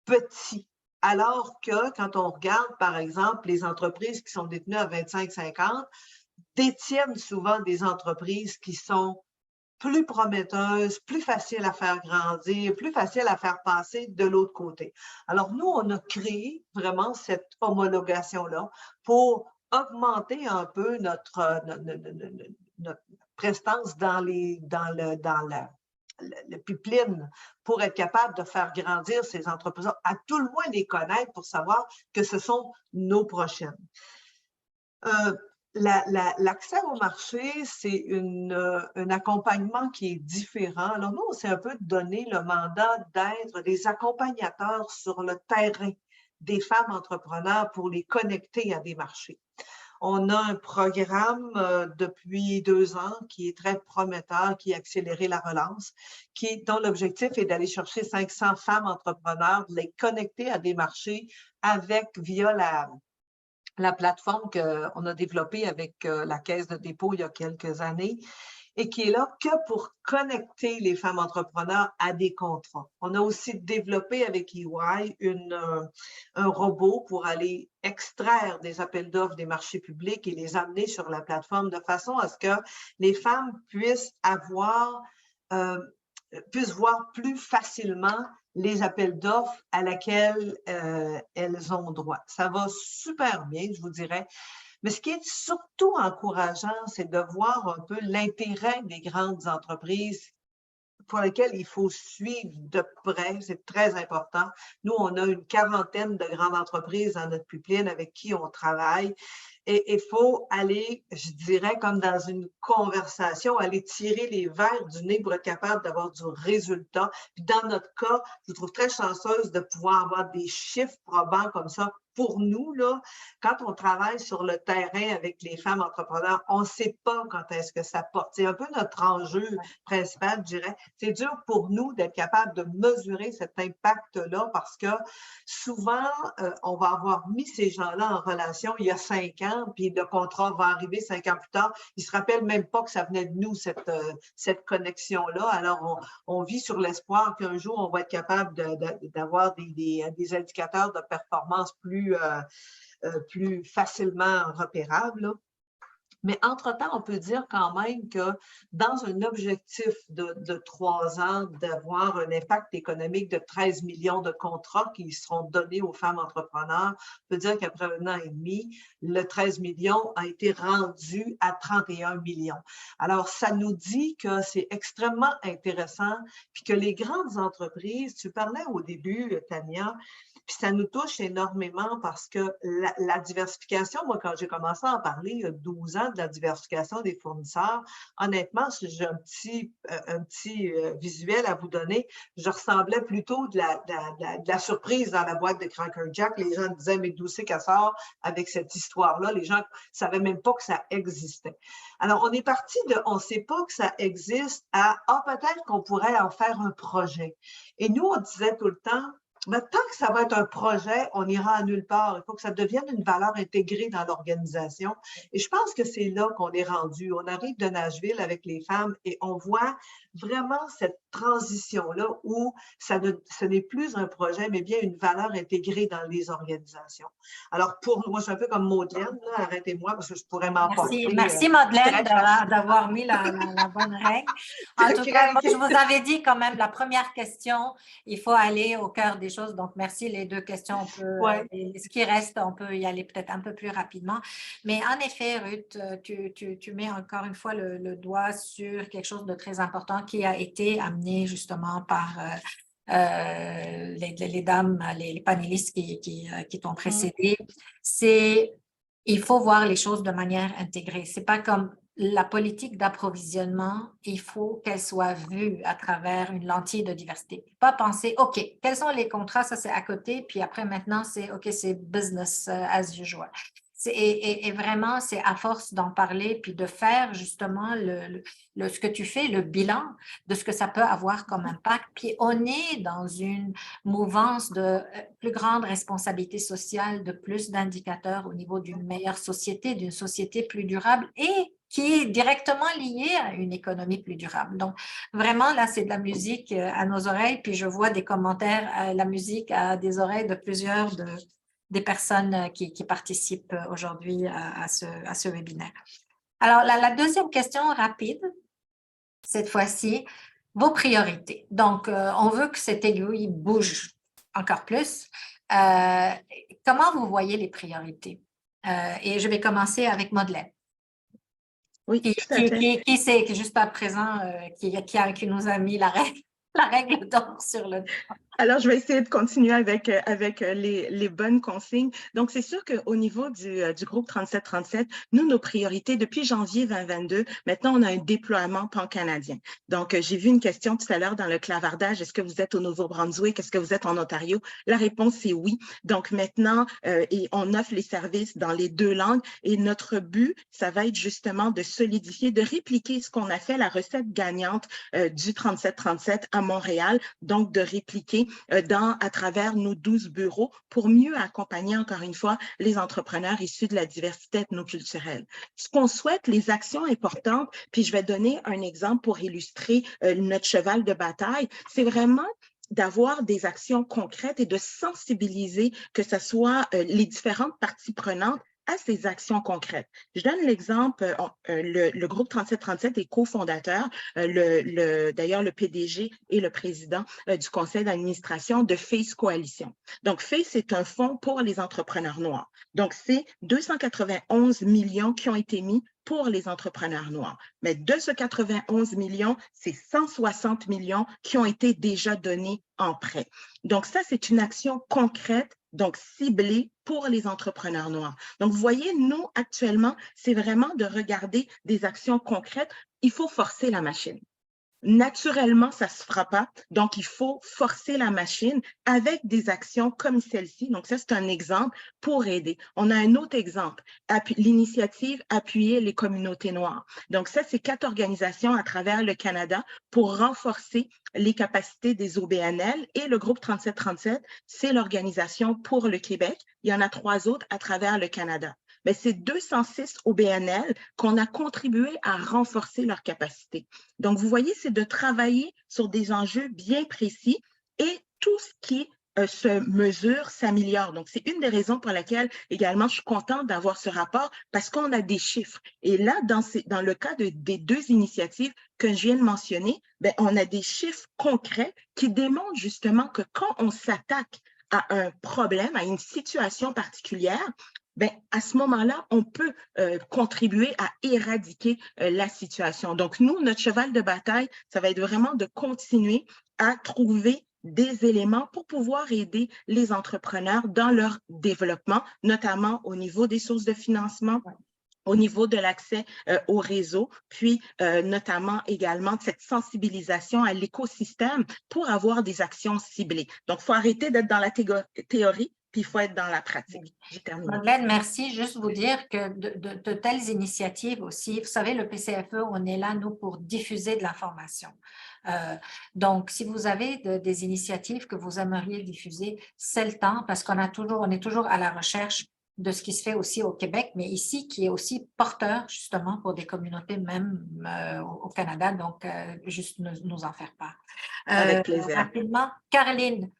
petit. Alors que quand on regarde, par exemple, les entreprises qui sont détenues à 25-50, détiennent souvent des entreprises qui sont plus prometteuses, plus faciles à faire grandir, plus faciles à faire passer de l'autre côté. Alors, nous, on a créé vraiment cette homologation-là pour augmenter un peu notre prestance dans le pipeline pour être capable de faire grandir ces entreprises, à tout le moins les connaître pour savoir que ce sont nos prochaines. L'accès au marché, c'est un accompagnement qui est différent. Alors nous, on s'est un peu donné le mandat d'être des accompagnateurs sur le terrain des femmes entrepreneurs pour les connecter à des marchés. On a un programme depuis 2 ans qui est très prometteur, qui a accéléré la relance, dont l'objectif est d'aller chercher 500 femmes entrepreneurs, de les connecter à des marchés via la plateforme qu'on a développée avec la Caisse de dépôt il y a quelques années et qui est là que pour connecter les femmes entrepreneurs à des contrats. On a aussi développé avec EY un robot pour aller extraire des appels d'offres des marchés publics et les amener sur la plateforme de façon à ce que les femmes puissent voir plus facilement les appels d'offres à laquelle elles ont droit. Ça va super bien, je vous dirais. Mais ce qui est surtout encourageant, c'est de voir un peu l'intérêt des grandes entreprises pour lesquelles il faut suivre de près. C'est très important. Nous, on a une 40aine de grandes entreprises dans notre pipeline avec qui on travaille. Et il faut aller, je dirais, comme dans une conversation, aller tirer les verres du nez pour être capable d'avoir du résultat. Puis dans notre cas, je vous trouve très chanceuse de pouvoir avoir des chiffres probants comme ça. Pour nous, là, quand on travaille sur le terrain avec les femmes entrepreneurs, on ne sait pas quand est-ce que ça porte. C'est un peu notre enjeu principal, je dirais. C'est dur pour nous d'être capable de mesurer cet impact-là parce que souvent, on va avoir mis ces gens-là en relation il y a 5 ans, puis le contrat va arriver 5 ans plus tard. Ils ne se rappellent même pas que ça venait de nous, cette connexion-là. Alors, on vit sur l'espoir qu'un jour, on va être capable d'avoir des indicateurs de performance plus facilement repérables, là. Mais entre-temps, on peut dire quand même que dans un objectif de 3 ans, d'avoir un impact économique de 13 millions de contrats qui seront donnés aux femmes entrepreneurs, on peut dire qu'après 1 an et demi, le 13 millions a été rendu à 31 millions. Alors, ça nous dit que c'est extrêmement intéressant, puis que les grandes entreprises, tu parlais au début, Tania, puis ça nous touche énormément parce que la diversification, moi, quand j'ai commencé à en parler il y a 12 ans, de la diversification des fournisseurs. Honnêtement, si j'ai un petit visuel à vous donner, je ressemblais plutôt de la surprise dans la boîte de Cracker Jack. Les gens disaient, mais d'où c'est qu'elle sort avec cette histoire-là? Les gens ne savaient même pas que ça existait. Alors, on est parti de « on ne sait pas que ça existe » à « ah, peut-être qu'on pourrait en faire un projet ». Et nous, on disait tout le temps, mais tant que ça va être un projet, on n'ira à nulle part. Il faut que ça devienne une valeur intégrée dans l'organisation. Et je pense que c'est là qu'on est rendu. On arrive de Nashville avec les femmes et on voit vraiment cette transition-là où ce n'est plus un projet, mais bien une valeur intégrée dans les organisations. Alors, pour moi, c'est un peu comme Madeleine, arrêtez-moi parce que je pourrais m'emporter. Merci Madeleine d'avoir mis la bonne règle. En tout cas, moi, je vous avais dit quand même, la première question, il faut aller au cœur des choses. Donc, merci. Les deux questions, ce qui reste, on peut y aller peut-être un peu plus rapidement. Mais en effet, Ruth, tu mets encore une fois le doigt sur quelque chose de très important qui a été amené justement par les dames, les panélistes qui t'ont précédé. C'est il faut voir les choses de manière intégrée. Ce n'est pas comme la politique d'approvisionnement, il faut qu'elle soit vue à travers une lentille de diversité. Pas penser, OK, quels sont les contrats, ça c'est à côté, puis après maintenant c'est OK, c'est business as usual. Et vraiment, c'est à force d'en parler, puis de faire justement ce que tu fais, le bilan de ce que ça peut avoir comme impact. Puis on est dans une mouvance de plus grande responsabilité sociale, de plus d'indicateurs au niveau d'une meilleure société, d'une société plus durable et qui est directement liée à une économie plus durable. Donc, vraiment, là, c'est de la musique à nos oreilles, puis je vois des commentaires, la musique à des oreilles de plusieurs des personnes qui participent aujourd'hui à ce webinaire. Alors, la deuxième question rapide, cette fois-ci, vos priorités. Donc, on veut que cette aiguille bouge encore plus. Comment vous voyez les priorités? Et je vais commencer avec Madeleine. Oui, tout à fait. Qui c'est juste à présent qui nous a mis la règle d'or sur le... Alors, je vais essayer de continuer avec les bonnes consignes. Donc, c'est sûr qu'au niveau du groupe 3737, nous, nos priorités, depuis janvier 2022, maintenant, on a un déploiement pan-canadien. Donc, j'ai vu une question tout à l'heure dans le clavardage. Est-ce que vous êtes au Nouveau-Brunswick? Est-ce que vous êtes en Ontario? La réponse, c'est oui. Donc, maintenant, et on offre les services dans les deux langues. Et notre but, ça va être justement de solidifier, de répliquer ce qu'on a fait, la recette gagnante du 3737 à Montréal. Donc, de répliquer à travers nos 12 bureaux pour mieux accompagner, encore une fois, les entrepreneurs issus de la diversité ethnoculturelle. Ce qu'on souhaite, les actions importantes, puis je vais donner un exemple pour illustrer notre cheval de bataille, c'est vraiment d'avoir des actions concrètes et de sensibiliser, que ce soit les différentes parties prenantes à ces actions concrètes. Je donne l'exemple, le groupe 3737 est cofondateur, d'ailleurs le PDG et le président du conseil d'administration de FACE Coalition. Donc, FACE est un fonds pour les entrepreneurs noirs. Donc, c'est 291 millions qui ont été mis pour les entrepreneurs noirs. Mais de ce 91 millions, c'est 160 millions qui ont été déjà donnés en prêt. Donc, ça, c'est une action concrète, donc ciblée pour les entrepreneurs noirs. Donc, vous voyez, nous, actuellement, c'est vraiment de regarder des actions concrètes. Il faut forcer la machine. Naturellement, ça ne se fera pas. Donc, il faut forcer la machine avec des actions comme celle-ci. Donc, ça, c'est un exemple pour aider. On a un autre exemple, l'initiative Appuyer les communautés noires. Donc, ça, c'est 4 organisations à travers le Canada pour renforcer les capacités des OBNL. Et le groupe 3737, c'est l'organisation pour le Québec. Il y en a 3 autres à travers le Canada. Mais c'est 206 OBNL qu'on a contribué à renforcer leur capacité. Donc, vous voyez, c'est de travailler sur des enjeux bien précis et tout ce qui se mesure s'améliore. Donc, c'est une des raisons pour laquelle également je suis contente d'avoir ce rapport parce qu'on a des chiffres. Et là, dans le cas des 2 initiatives que je viens de mentionner, bien, on a des chiffres concrets qui démontrent justement que quand on s'attaque à un problème, à une situation particulière, bien, à ce moment-là, on peut contribuer à éradiquer la situation. Donc, nous, notre cheval de bataille, ça va être vraiment de continuer à trouver des éléments pour pouvoir aider les entrepreneurs dans leur développement, notamment au niveau des sources de financement, au niveau de l'accès au réseau, puis notamment également cette sensibilisation à l'écosystème pour avoir des actions ciblées. Donc, il faut arrêter d'être dans la théorie, puis il faut être dans la pratique. J'ai terminé. Madeleine, merci. Juste vous dire que de telles initiatives aussi, vous savez, le PCFE, on est là, nous, pour diffuser de l'information. Donc, si vous avez des initiatives que vous aimeriez diffuser, c'est le temps, parce on est toujours à la recherche de ce qui se fait aussi au Québec, mais ici, qui est aussi porteur, justement, pour des communautés même au Canada. Donc, juste nous en faire part. Avec plaisir. Rapidement, Caroline,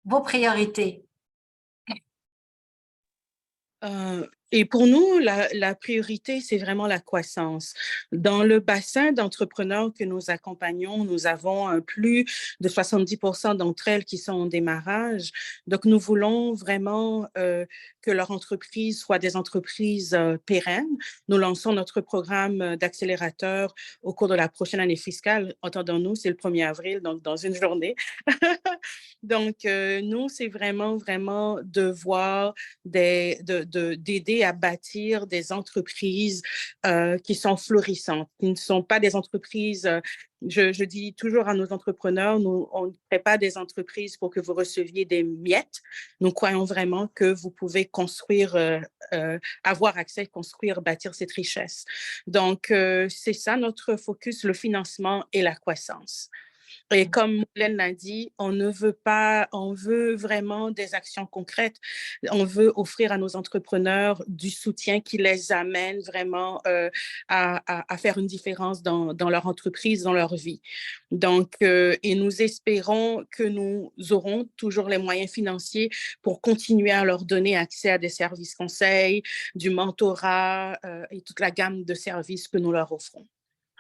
vos priorités. Et pour nous, la priorité, c'est vraiment la croissance. Dans le bassin d'entrepreneurs que nous accompagnons, nous avons plus de 70% d'entre elles qui sont en démarrage. Donc, nous voulons vraiment que leur entreprise soit des entreprises pérennes. Nous lançons notre programme d'accélérateur au cours de la prochaine année fiscale. Entendons-nous, c'est le 1er avril, donc dans une journée. Donc, nous, c'est vraiment de voir d'aider à bâtir des entreprises qui sont florissantes, qui ne sont pas des entreprises, je dis toujours à nos entrepreneurs, on ne crée pas des entreprises pour que vous receviez des miettes. Nous croyons vraiment que vous pouvez construire, avoir accès, construire, bâtir cette richesse. Donc, c'est ça notre focus, le financement et la croissance. Et comme Mylène l'a dit, on veut vraiment des actions concrètes. On veut offrir à nos entrepreneurs du soutien qui les amène vraiment à faire une différence dans leur entreprise, dans leur vie. Donc, et nous espérons que nous aurons toujours les moyens financiers pour continuer à leur donner accès à des services conseils, du mentorat et toute la gamme de services que nous leur offrons.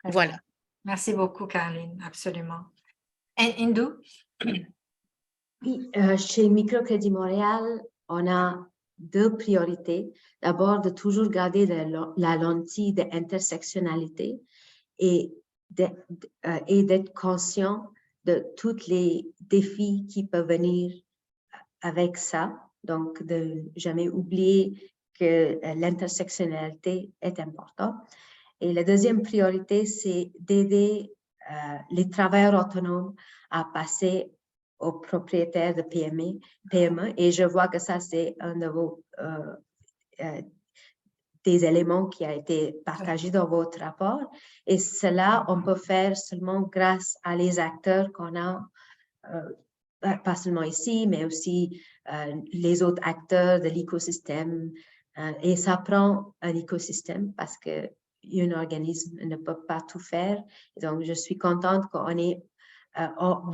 Voilà. Merci beaucoup, Caroline, absolument. Indou? Oui, chez Microcrédit Montréal, on a 2 priorités. D'abord, de toujours garder la lentille d'intersectionnalité et d'être conscient de tous les défis qui peuvent venir avec ça. Donc, de jamais oublier que l'intersectionnalité est importante. Et la deuxième priorité, c'est d'aider les travailleurs autonomes à passer aux propriétaires de PME. Et je vois que ça, c'est un de vos des éléments qui a été partagé dans votre rapport. Et cela, on peut faire seulement grâce à les acteurs qu'on a, pas seulement ici, mais aussi les autres acteurs de l'écosystème. Et ça prend un écosystème parce que un organisme ne peut pas tout faire. Donc, je suis contente qu'on est,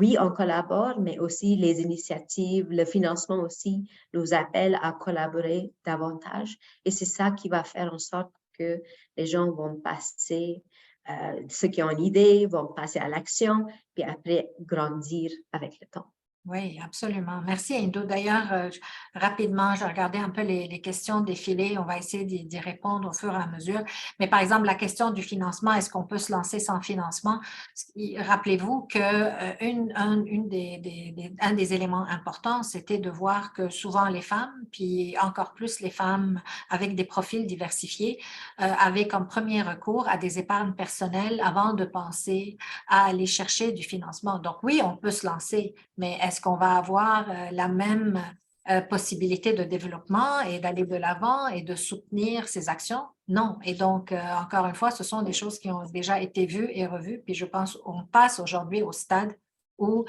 oui, on collabore, mais aussi les initiatives, le financement aussi nous appellent à collaborer davantage. Et c'est ça qui va faire en sorte que les gens vont passer, ceux qui ont une idée vont passer à l'action, puis après grandir avec le temps. Oui, absolument. Merci, Indou. D'ailleurs, rapidement, j'ai regardé un peu les questions défiler. On va essayer d'y répondre au fur et à mesure. Mais par exemple, la question du financement, est-ce qu'on peut se lancer sans financement? Rappelez-vous qu'un des éléments importants, c'était de voir que souvent les femmes, puis encore plus les femmes avec des profils diversifiés, avaient comme premier recours à des épargnes personnelles avant de penser à aller chercher du financement. Donc oui, on peut se lancer, mais est-ce qu'on va avoir la même possibilité de développement et d'aller de l'avant et de soutenir ces actions? Non. Et donc, encore une fois, ce sont des choses qui ont déjà été vues et revues. Puis je pense qu'on passe aujourd'hui au stade où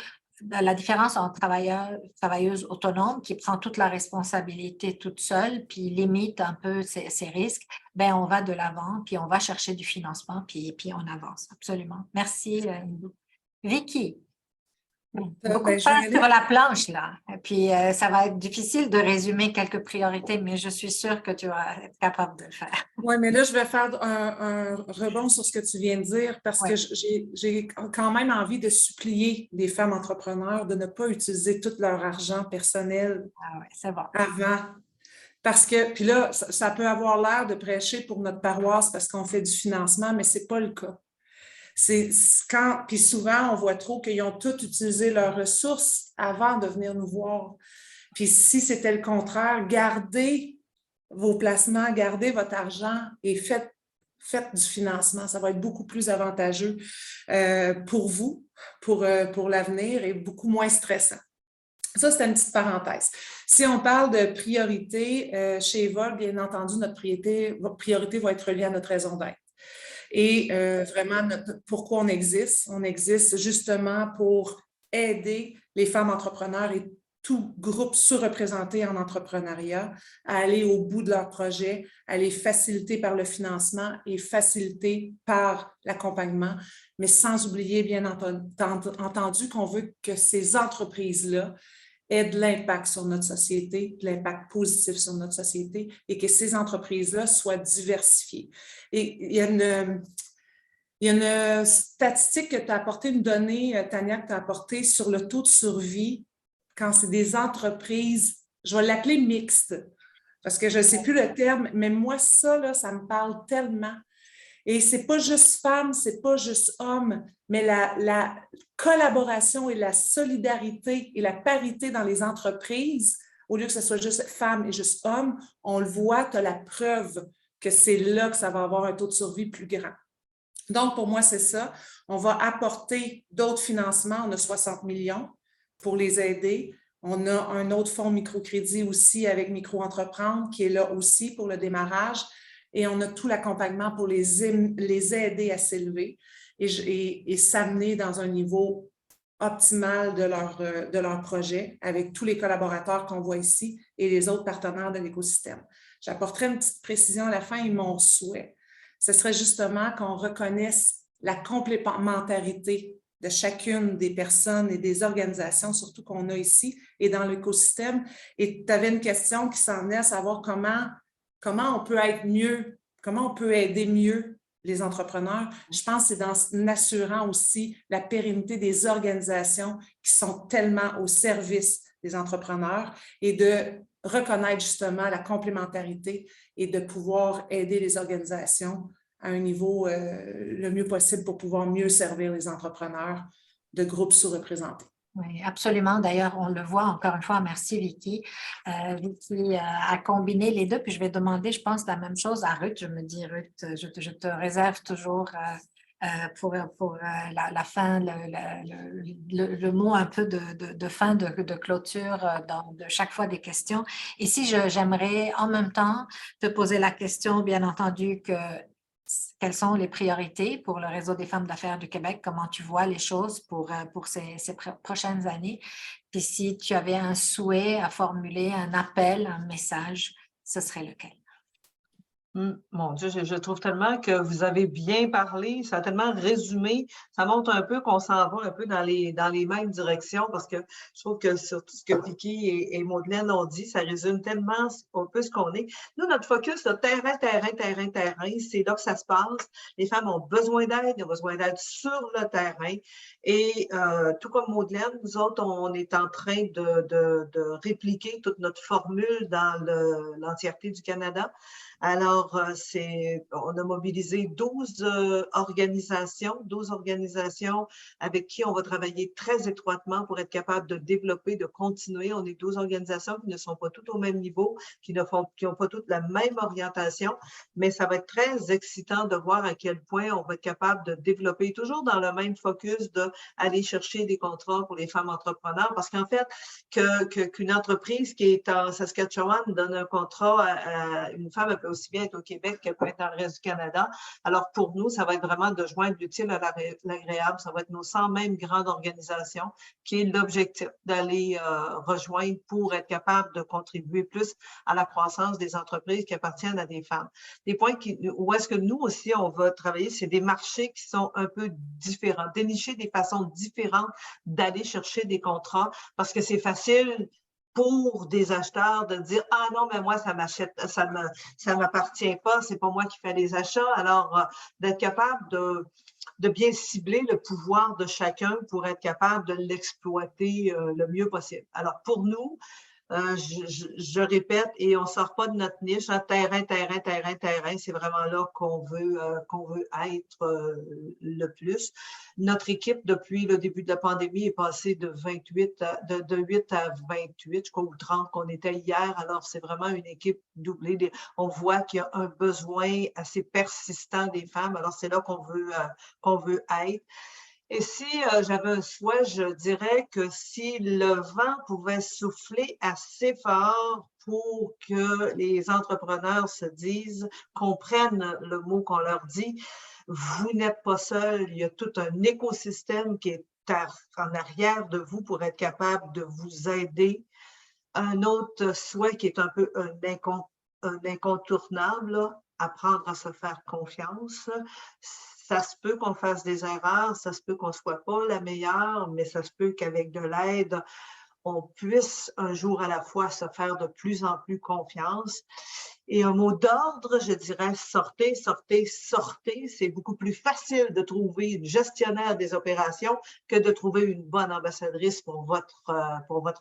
la différence entre travailleuse autonome qui prend toute la responsabilité toute seule, puis limite un peu ses risques, ben on va de l'avant, puis on va chercher du financement, puis on avance. Absolument. Merci, Indou. Vicky? Beaucoup de pain sur la planche, là. Et puis, ça va être difficile de résumer quelques priorités, mais je suis sûre que tu vas être capable de le faire. Oui, mais là, je vais faire un rebond sur ce que tu viens de dire parce que j'ai quand même envie de supplier les femmes entrepreneurs de ne pas utiliser tout leur argent personnel c'est bon. Avant. Parce que, puis là, ça peut avoir l'air de prêcher pour notre paroisse parce qu'on fait du financement, mais ce n'est pas le cas. Puis souvent, on voit trop qu'ils ont tous utilisé leurs ressources avant de venir nous voir. Puis si c'était le contraire, gardez vos placements, gardez votre argent et faites du financement. Ça va être beaucoup plus avantageux pour vous, pour l'avenir et beaucoup moins stressant. Ça, c'est une petite parenthèse. Si on parle de priorité, chez Evol, bien entendu, notre priorité va être reliée à notre raison d'être. Et vraiment, pourquoi on existe? On existe justement pour aider les femmes entrepreneurs et tout groupe sous-représenté en entrepreneuriat à aller au bout de leur projet, à les faciliter par le financement et faciliter par l'accompagnement, mais sans oublier, bien entendu, qu'on veut que ces entreprises-là aient de l'impact sur notre société, de l'impact positif sur notre société et que ces entreprises-là soient diversifiées. Et il y a une statistique que tu as apportée, une donnée, Tania, que tu as apportée sur le taux de survie quand c'est des entreprises, je vais l'appeler mixte, parce que je ne sais plus le terme, mais moi, ça, là, ça me parle tellement. Et ce n'est pas juste femmes, ce n'est pas juste hommes, mais la collaboration et la solidarité et la parité dans les entreprises, au lieu que ce soit juste femmes et juste hommes, on le voit, tu as la preuve que c'est là que ça va avoir un taux de survie plus grand. Donc, pour moi, c'est ça. On va apporter d'autres financements. On a 60 millions pour les aider. On a un autre fonds microcrédit aussi avec Micro-Entreprendre qui est là aussi pour le démarrage. Et on a tout l'accompagnement pour les aider à s'élever et s'amener dans un niveau optimal de leur projet avec tous les collaborateurs qu'on voit ici et les autres partenaires de l'écosystème. J'apporterai une petite précision à la fin et mon souhait. Ce serait justement qu'on reconnaisse la complémentarité de chacune des personnes et des organisations, surtout qu'on a ici et dans l'écosystème. Et tu avais une question qui s'en est à savoir comment on peut être mieux, comment on peut aider mieux les entrepreneurs. Je pense que c'est en assurant aussi la pérennité des organisations qui sont tellement au service des entrepreneurs et de reconnaître justement la complémentarité et de pouvoir aider les organisations à un niveau le mieux possible pour pouvoir mieux servir les entrepreneurs de groupes sous-représentés. Oui, absolument. D'ailleurs, on le voit encore une fois. Merci, Vicky. Vicky a combiné les deux. Puis je vais demander, je pense, la même chose à Ruth. Je me dis, Ruth, je te réserve toujours pour la fin, le mot un peu de fin, de clôture de chaque fois des questions. Ici, j'aimerais en même temps te poser la question, bien entendu, quelles sont les priorités pour le Réseau des femmes d'affaires du Québec? Comment tu vois les choses pour ces prochaines années? Puis si tu avais un souhait à formuler, un appel, un message, ce serait lequel? Mon Dieu, je trouve tellement que vous avez bien parlé, ça a tellement résumé, ça montre un peu qu'on s'en va un peu dans les mêmes directions parce que je trouve que sur tout ce que Vicky et Maudelaine ont dit, ça résume tellement un peu ce qu'on est. Nous, notre focus, le terrain, c'est là que ça se passe. Les femmes ont besoin d'aide, ils ont besoin d'aide sur le terrain. Et tout comme Maudelaine, nous autres, on est en train de répliquer toute notre formule dans l'entièreté du Canada. Alors, on a mobilisé 12 organisations avec qui on va travailler très étroitement pour être capable de développer, de continuer. On est 12 organisations qui ne sont pas toutes au même niveau, qui n'ont pas toutes la même orientation, mais ça va être très excitant de voir à quel point on va être capable de développer, toujours dans le même focus d'aller chercher des contrats pour les femmes entrepreneurs, parce qu'en fait, qu'une entreprise qui est en Saskatchewan donne un contrat à une femme, elle peut aussi bien être au Québec qu'elle peut être dans le reste du Canada. Alors, pour nous, ça va être vraiment de joindre l'utile à l'agréable. Ça va être nos 100 mêmes grandes organisations qui est l'objectif d'aller rejoindre pour être capable de contribuer plus à la croissance des entreprises qui appartiennent à des femmes. Des points où est-ce que nous aussi, on va travailler, c'est des marchés qui sont un peu différents, dénicher des façons différentes d'aller chercher des contrats parce que c'est facile pour des acheteurs de dire « Ah non, mais moi, ça m'appartient pas, c'est pas moi qui fais les achats. » Alors, d'être capable de bien cibler le pouvoir de chacun pour être capable de l'exploiter le mieux possible. Alors, pour nous, Je répète, et on ne sort pas de notre niche, hein, terrain, c'est vraiment là qu'on veut être le plus. Notre équipe, depuis le début de la pandémie, est passée de 8 à 28, jusqu'au 30 qu'on était hier. Alors, c'est vraiment une équipe doublée. On voit qu'il y a un besoin assez persistant des femmes. Alors, c'est là qu'on veut être. Et si j'avais un souhait, je dirais que si le vent pouvait souffler assez fort pour que les entrepreneurs se disent, comprennent le mot qu'on leur dit, vous n'êtes pas seul, il y a tout un écosystème qui est en arrière de vous pour être capable de vous aider. Un autre souhait qui est un peu un incontournable, là, apprendre à se faire confiance. Ça se peut qu'on fasse des erreurs, ça se peut qu'on ne soit pas la meilleure, mais ça se peut qu'avec de l'aide, on puisse un jour à la fois se faire de plus en plus confiance. Et un mot d'ordre, je dirais sortez, sortez, sortez. C'est beaucoup plus facile de trouver une gestionnaire des opérations que de trouver une bonne ambassadrice pour votre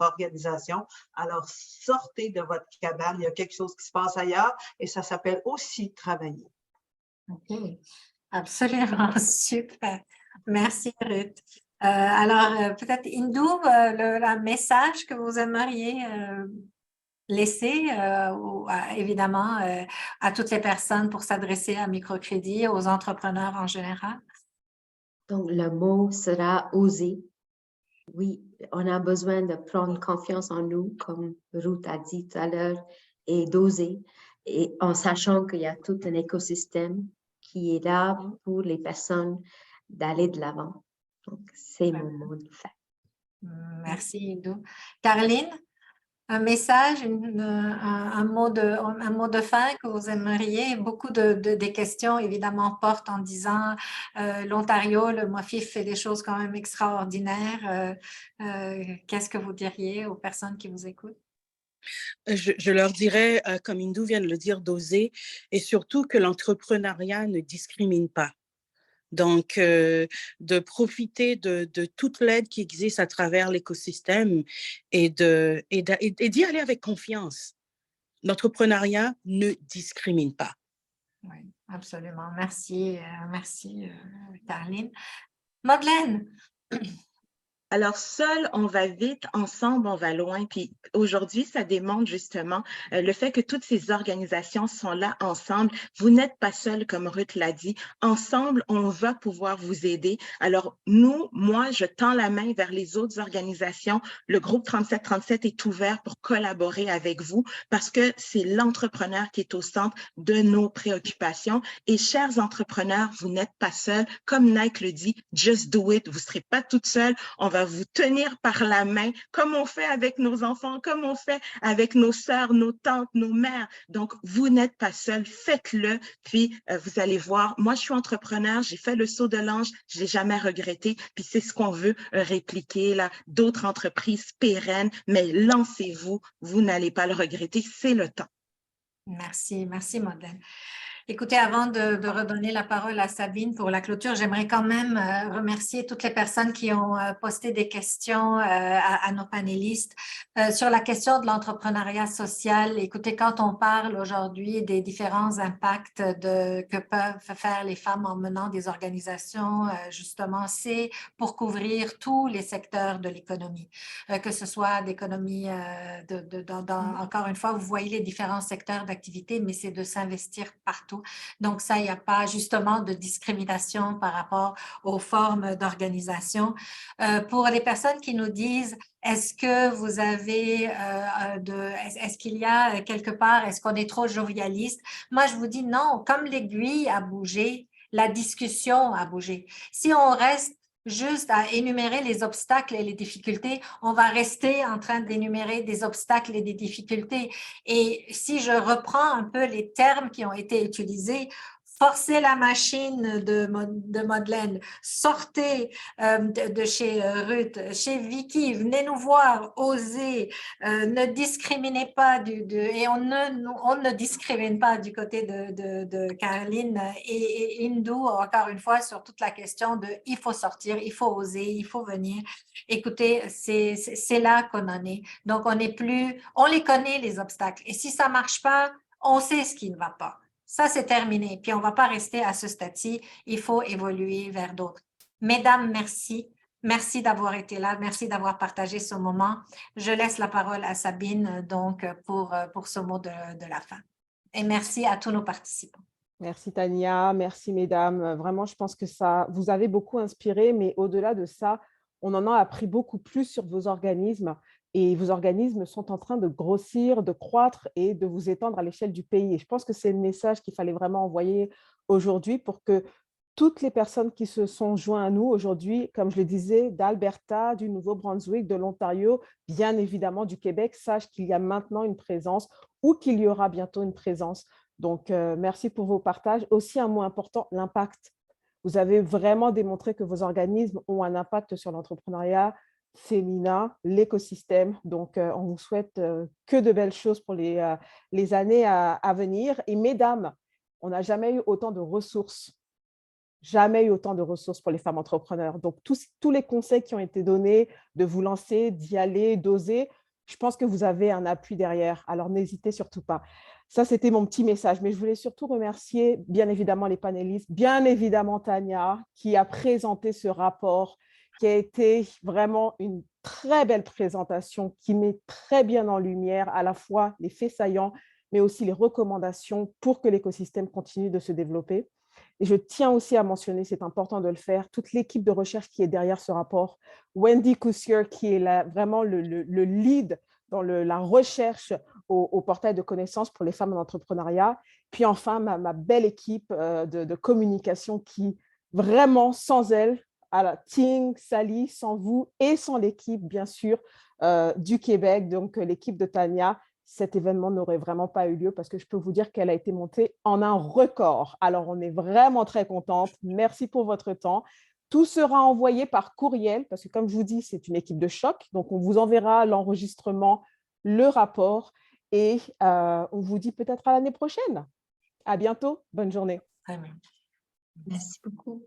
organisation. Alors, sortez de votre cabane. Il y a quelque chose qui se passe ailleurs et ça s'appelle aussi travailler. OK, absolument, super. Merci, Ruth. Alors, peut-être, Indou, le message que vous aimeriez laisser, évidemment, à toutes les personnes pour s'adresser à microcrédit, aux entrepreneurs en général? Donc, le mot sera oser. Oui, on a besoin de prendre confiance en nous, comme Ruth a dit tout à l'heure, et d'oser, et en sachant qu'il y a tout un écosystème qui est là pour les personnes d'aller de l'avant. Donc, c'est mon mot de fin. Merci, Indou. Caroline, un message, un mot de fin que vous aimeriez? Beaucoup des questions, évidemment, portent en disant l'Ontario, le MOFIF fait des choses quand même extraordinaires. Qu'est-ce que vous diriez aux personnes qui vous écoutent? Je leur dirais, comme Indou vient de le dire, d'oser et surtout que l'entrepreneuriat ne discrimine pas. Donc, de profiter de toute l'aide qui existe à travers l'écosystème et d'y aller avec confiance. L'entrepreneuriat ne discrimine pas. Oui, absolument. Merci, Caroline. Madeleine. Alors, seul, on va vite, ensemble, on va loin. Puis aujourd'hui, ça démontre justement le fait que toutes ces organisations sont là ensemble. Vous n'êtes pas seul, comme Ruth l'a dit. Ensemble, on va pouvoir vous aider. Alors, moi, je tends la main vers les autres organisations. Le groupe 3737 est ouvert pour collaborer avec vous parce que c'est l'entrepreneur qui est au centre de nos préoccupations. Et chers entrepreneurs, vous n'êtes pas seuls. Comme Nike le dit, just do it. Vous ne serez pas toute seule. On va vous tenir par la main, comme on fait avec nos enfants, comme on fait avec nos sœurs, nos tantes, nos mères. Donc, vous n'êtes pas seuls, faites-le, puis vous allez voir. Moi, je suis entrepreneur, j'ai fait le saut de l'ange, je l'ai jamais regretté, puis c'est ce qu'on veut répliquer, là, d'autres entreprises pérennes, mais lancez-vous, vous n'allez pas le regretter, c'est le temps. Merci, merci Madeleine. Écoutez, avant de redonner la parole à Sabine pour la clôture, j'aimerais quand même remercier toutes les personnes qui ont posté des questions à nos panélistes sur la question de l'entrepreneuriat social. Écoutez, quand on parle aujourd'hui des différents impacts que peuvent faire les femmes en menant des organisations, justement, c'est pour couvrir tous les secteurs de l'économie, que ce soit d'économie, encore une fois, vous voyez les différents secteurs d'activité, mais c'est de s'investir partout. Donc, ça, il n'y a pas justement de discrimination par rapport aux formes d'organisation. Pour les personnes qui nous disent, est-ce que vous avez, est-ce qu'il y a quelque part, est-ce qu'on est trop jovialiste? Moi, je vous dis non, comme l'aiguille a bougé, la discussion a bougé. Si on reste juste à énumérer les obstacles et les difficultés, on va rester en train d'énumérer des obstacles et des difficultés. Et si je reprends un peu les termes qui ont été utilisés, Forcez la machine de Madeleine, sortez de chez Ruth, chez Vicky, venez nous voir, osez, ne discriminez pas et on ne discrimine pas du côté de Caroline et Hindou, encore une fois, sur toute la question de il faut sortir, il faut oser, il faut venir. Écoutez, c'est là qu'on en est. Donc, on les connaît, les obstacles. Et si ça ne marche pas, on sait ce qui ne va pas. Ça, c'est terminé. Puis, on ne va pas rester à ce stade-ci. Il faut évoluer vers d'autres. Mesdames, merci. Merci d'avoir été là. Merci d'avoir partagé ce moment. Je laisse la parole à Sabine donc, pour ce mot de la fin. Et merci à tous nos participants. Merci Tania, merci mesdames. Vraiment, je pense que ça vous avez beaucoup inspiré, mais au-delà de ça, on en a appris beaucoup plus sur vos organismes. Et vos organismes sont en train de grossir, de croître et de vous étendre à l'échelle du pays. Et je pense que c'est le message qu'il fallait vraiment envoyer aujourd'hui pour que toutes les personnes qui se sont jointes à nous aujourd'hui, comme je le disais, d'Alberta, du Nouveau-Brunswick, de l'Ontario, bien évidemment du Québec, sachent qu'il y a maintenant une présence ou qu'il y aura bientôt une présence. Donc, merci pour vos partages. Aussi, un mot important, l'impact. Vous avez vraiment démontré que vos organismes ont un impact sur l'entrepreneuriat féminin, l'écosystème. Donc, on vous souhaite que de belles choses pour les années à venir. Et mesdames, on n'a jamais eu autant de ressources. Jamais eu autant de ressources pour les femmes entrepreneurs. Donc, tous les conseils qui ont été donnés, de vous lancer, d'y aller, d'oser, je pense que vous avez un appui derrière. Alors, n'hésitez surtout pas. Ça, c'était mon petit message. Mais je voulais surtout remercier, bien évidemment, les panélistes, bien évidemment Tania, qui a présenté ce rapport, qui a été vraiment une très belle présentation, qui met très bien en lumière à la fois les faits saillants, mais aussi les recommandations pour que l'écosystème continue de se développer. Et je tiens aussi à mentionner, c'est important de le faire, toute l'équipe de recherche qui est derrière ce rapport. Wendy Coussier, qui est vraiment le lead dans la recherche au portail de connaissances pour les femmes en entrepreneuriat. Puis enfin, ma belle équipe de communication qui, vraiment, sans elle, Ting, Sally, sans vous et sans l'équipe, bien sûr, du Québec, donc l'équipe de Tania, cet événement n'aurait vraiment pas eu lieu parce que je peux vous dire qu'elle a été montée en un record. Alors, on est vraiment très contente. Merci pour votre temps. Tout sera envoyé par courriel parce que, comme je vous dis, c'est une équipe de choc. Donc, on vous enverra l'enregistrement, le rapport et on vous dit peut-être à l'année prochaine. À bientôt. Bonne journée. Très bien. Merci beaucoup.